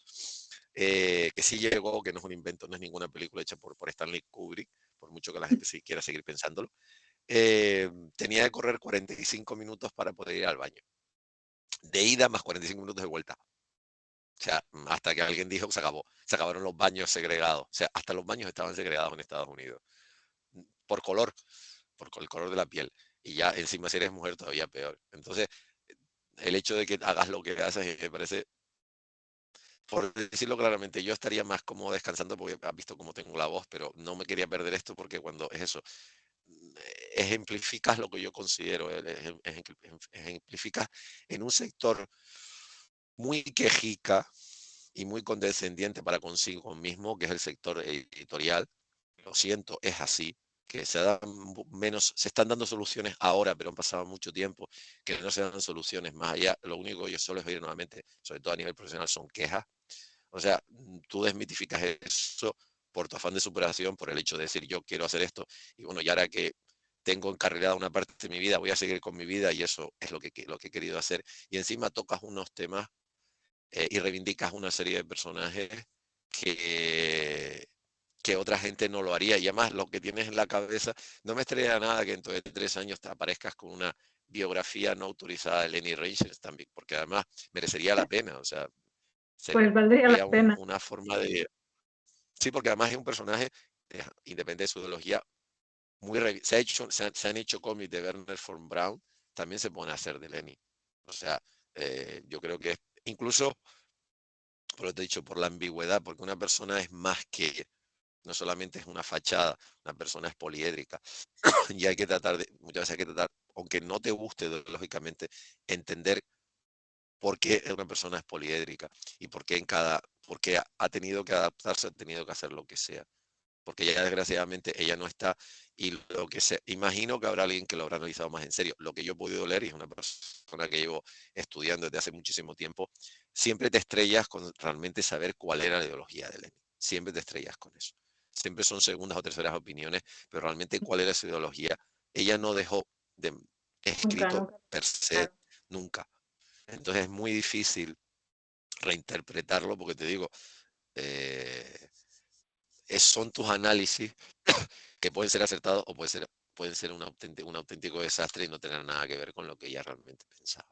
que sí llegó, que no es un invento, no es ninguna película hecha por Stanley Kubrick, por mucho que la gente sí quiera seguir pensándolo, tenía que correr 45 minutos para poder ir al baño. De ida más 45 minutos de vuelta. O sea, hasta que alguien dijo, se acabó. Se acabaron los baños segregados. O sea, hasta los baños estaban segregados en Estados Unidos. Por color, el color de la piel. Y ya encima si eres mujer todavía peor. Entonces, el hecho de que hagas lo que haces me parece, por decirlo claramente, yo estaría más cómodo descansando porque has visto cómo tengo la voz, pero no me quería perder esto porque cuando es eso, ejemplificas lo que yo considero, ejemplificas en un sector muy quejica y muy condescendiente para consigo mismo, que es el sector editorial. Lo siento, es así, que se están dando soluciones ahora, pero han pasado mucho tiempo, que no se dan soluciones más allá. Lo único que yo suelo oír nuevamente, sobre todo a nivel profesional, son quejas. O sea, tú desmitificas eso por tu afán de superación, por el hecho de decir yo quiero hacer esto, y bueno, y ahora que tengo encarrilada una parte de mi vida, voy a seguir con mi vida, y eso es lo que he querido hacer. Y encima tocas unos temas y reivindicas una serie de personajes que, que otra gente no lo haría. Y además lo que tienes en la cabeza, no me extraña nada que dentro de 3 años te aparezcas con una biografía no autorizada de Lenny Rangers también, porque además merecería la pena, o sea, Pues valdría la sería pena. una forma de... Sí, porque además es un personaje, independiente de su ideología, se han hecho cómics de Werner von Braun, también se pone a hacer de Lenny. O sea, yo creo que incluso, por lo que te he dicho, por la ambigüedad, porque una persona es más que, no solamente es una fachada, una persona es poliédrica. Y hay que tratar muchas veces hay que tratar, aunque no te guste lógicamente, entender por qué una persona es poliédrica y por qué ha tenido que adaptarse, ha tenido que hacer lo que sea. Porque ya desgraciadamente ella no está, y lo que se imagino que habrá alguien que lo habrá analizado más en serio. Lo que yo he podido leer, y es una persona que llevo estudiando desde hace muchísimo tiempo, siempre te estrellas con realmente saber cuál era la ideología de Lenin. Siempre te estrellas con eso. Siempre son segundas o terceras opiniones, pero realmente cuál era su ideología. Ella no dejó de Nunca, escrito nunca. per se Claro. nunca. Entonces es muy difícil reinterpretarlo porque te digo, eh, son tus análisis que pueden ser acertados o pueden ser un auténtico desastre y no tener nada que ver con lo que ella realmente pensaba.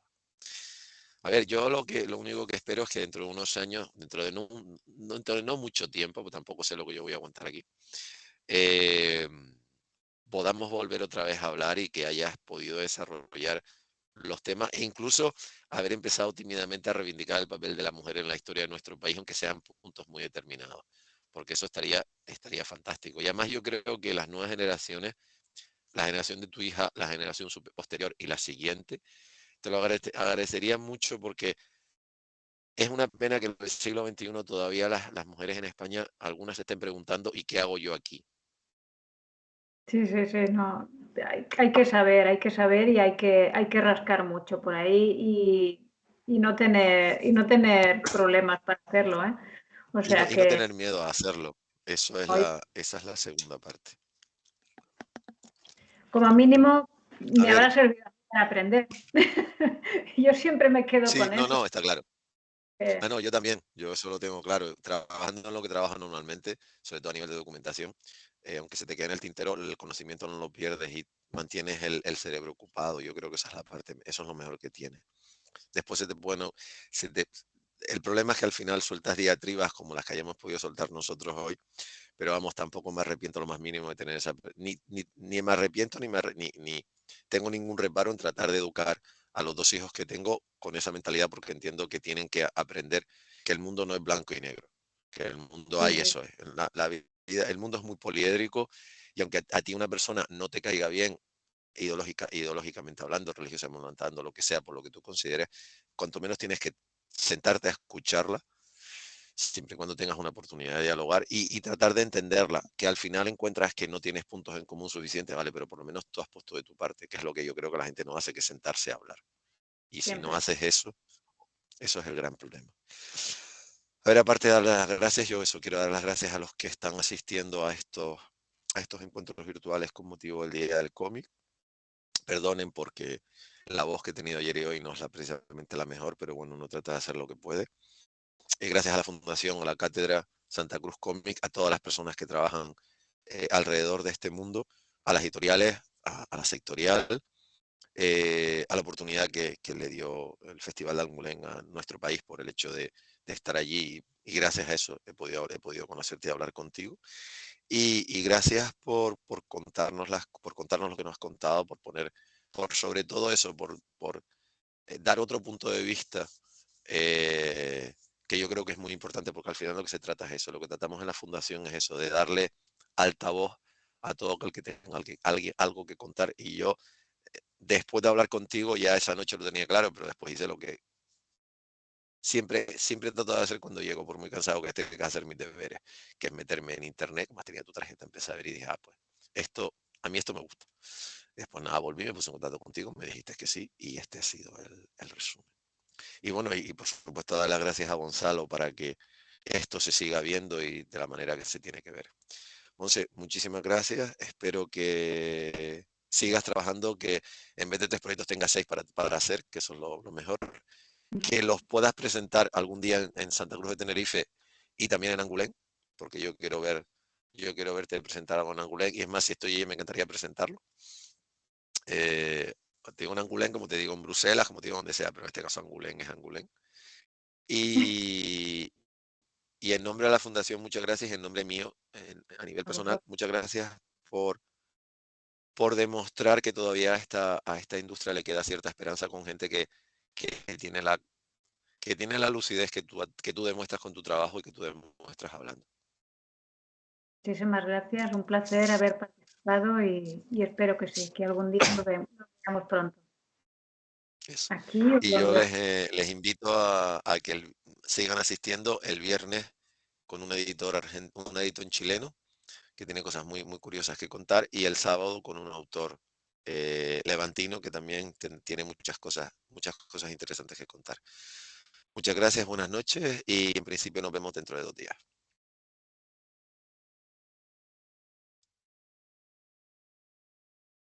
A ver, yo lo único que espero es que dentro de unos años, dentro de no mucho tiempo, pues tampoco sé lo que yo voy a aguantar aquí, eh, podamos volver otra vez a hablar y que hayas podido desarrollar los temas e incluso haber empezado tímidamente a reivindicar el papel de la mujer en la historia de nuestro país, aunque sean puntos muy determinados, porque eso estaría fantástico. Y además yo creo que las nuevas generaciones, la generación de tu hija, la generación posterior y la siguiente, te lo agradecería mucho porque es una pena que en el siglo XXI todavía las mujeres en España, algunas se estén preguntando, ¿y qué hago yo aquí? Sí, sí, sí, no. Hay que saber y hay que rascar mucho por ahí y no tener problemas para hacerlo, ¿eh? O sea Y no que tener miedo a hacerlo. hoy, Esa es la segunda parte. como mínimo A me ver, habrá servido para aprender. Yo siempre me quedo sí, con no, eso. no, está claro. Eh, Ah, no, yo también, yo eso lo tengo claro. Trabajando en lo que trabajo normalmente, sobre todo a nivel de documentación, aunque se te quede en el tintero, el conocimiento no lo pierdes y mantienes el cerebro ocupado. Yo creo que esa es la parte, eso es lo mejor que tiene. Después bueno, se te- el problema es que al final sueltas diatribas como las que hayamos podido soltar nosotros hoy, pero vamos, tampoco me arrepiento lo más mínimo de tener esa, ni me arrepiento ni tengo ningún reparo en tratar de educar a los 2 hijos que tengo con esa mentalidad porque entiendo que tienen que aprender que el mundo no es blanco y negro, que el mundo sí, hay sí, eso, la vida, el mundo es muy poliédrico y aunque a ti una persona no te caiga bien, ideológicamente hablando, religiosamente hablando, lo que sea, por lo que tú consideres, cuanto menos tienes que sentarte a escucharla siempre y cuando tengas una oportunidad de dialogar y tratar de entenderla, que al final encuentras que no tienes puntos en común suficientes, ¿vale? Pero por lo menos tú has puesto de tu parte, que es lo que yo creo que la gente no hace, que sentarse a hablar. Y si no siempre. haces eso, eso es el gran problema. A ver, aparte de dar las gracias, yo eso quiero dar las gracias a los que están asistiendo a estos encuentros virtuales con motivo del Día del Cómic. Perdonen porque la voz que he tenido ayer y hoy no es precisamente la mejor, pero bueno, uno trata de hacer lo que puede. Gracias a la Fundación, a la Cátedra Santa Cruz Cómic, a todas las personas que trabajan alrededor de este mundo, a las editoriales, a la sectorial, a la oportunidad que le dio el Festival de Almulén a nuestro país por el hecho de estar allí y gracias a eso he podido conocerte y hablar contigo. Y gracias por contarnos lo que nos has contado, por poner, por sobre todo eso, por dar otro punto de vista eh, que yo creo que es muy importante porque al final lo que se trata es eso, lo que tratamos en la fundación es eso, de darle altavoz a todo aquel que tenga algo que contar. Y yo, después de hablar contigo, ya esa noche lo tenía claro, pero después hice siempre trato de hacer cuando llego, por muy cansado que esté, que hacer mis deberes, que es meterme en internet, más tenía tu tarjeta, empecé a ver y dije, ah, pues, a mí esto me gusta. Después nada, volví, me puse en contacto contigo, me dijiste que sí, y este ha sido el resumen. Y bueno, y por supuesto dar las gracias a Gonzalo para que esto se siga viendo y de la manera que se tiene que ver. Monse, muchísimas gracias. Espero que sigas trabajando, que en vez de 3 proyectos tengas 6 para hacer, que son lo mejor. Que los puedas presentar algún día en Santa Cruz de Tenerife y también en Angulén, porque yo quiero verte presentar algo en Angulén. Y es más, si estoy allí, me encantaría presentarlo. Eh, Te digo en Angulén, como te digo en Bruselas, como te digo donde sea, pero en este caso Angulén es Angulén. Y, y en nombre de la Fundación, muchas gracias. En nombre mío, a nivel A personal, vosotros. muchas gracias por demostrar que todavía a esta industria le queda cierta esperanza con gente que tiene que tiene la lucidez que tú demuestras con tu trabajo y que tú demuestras hablando. Muchísimas gracias, un placer haber participado y espero que sí, que algún día nos veamos pronto. Eso. Aquí o Y yo donde. les invito a que sigan asistiendo el viernes con un editor chileno que tiene cosas muy curiosas que contar, y el sábado con un autor levantino que también tiene muchas cosas interesantes que contar. Muchas gracias, buenas noches y en principio nos vemos dentro de 2 días.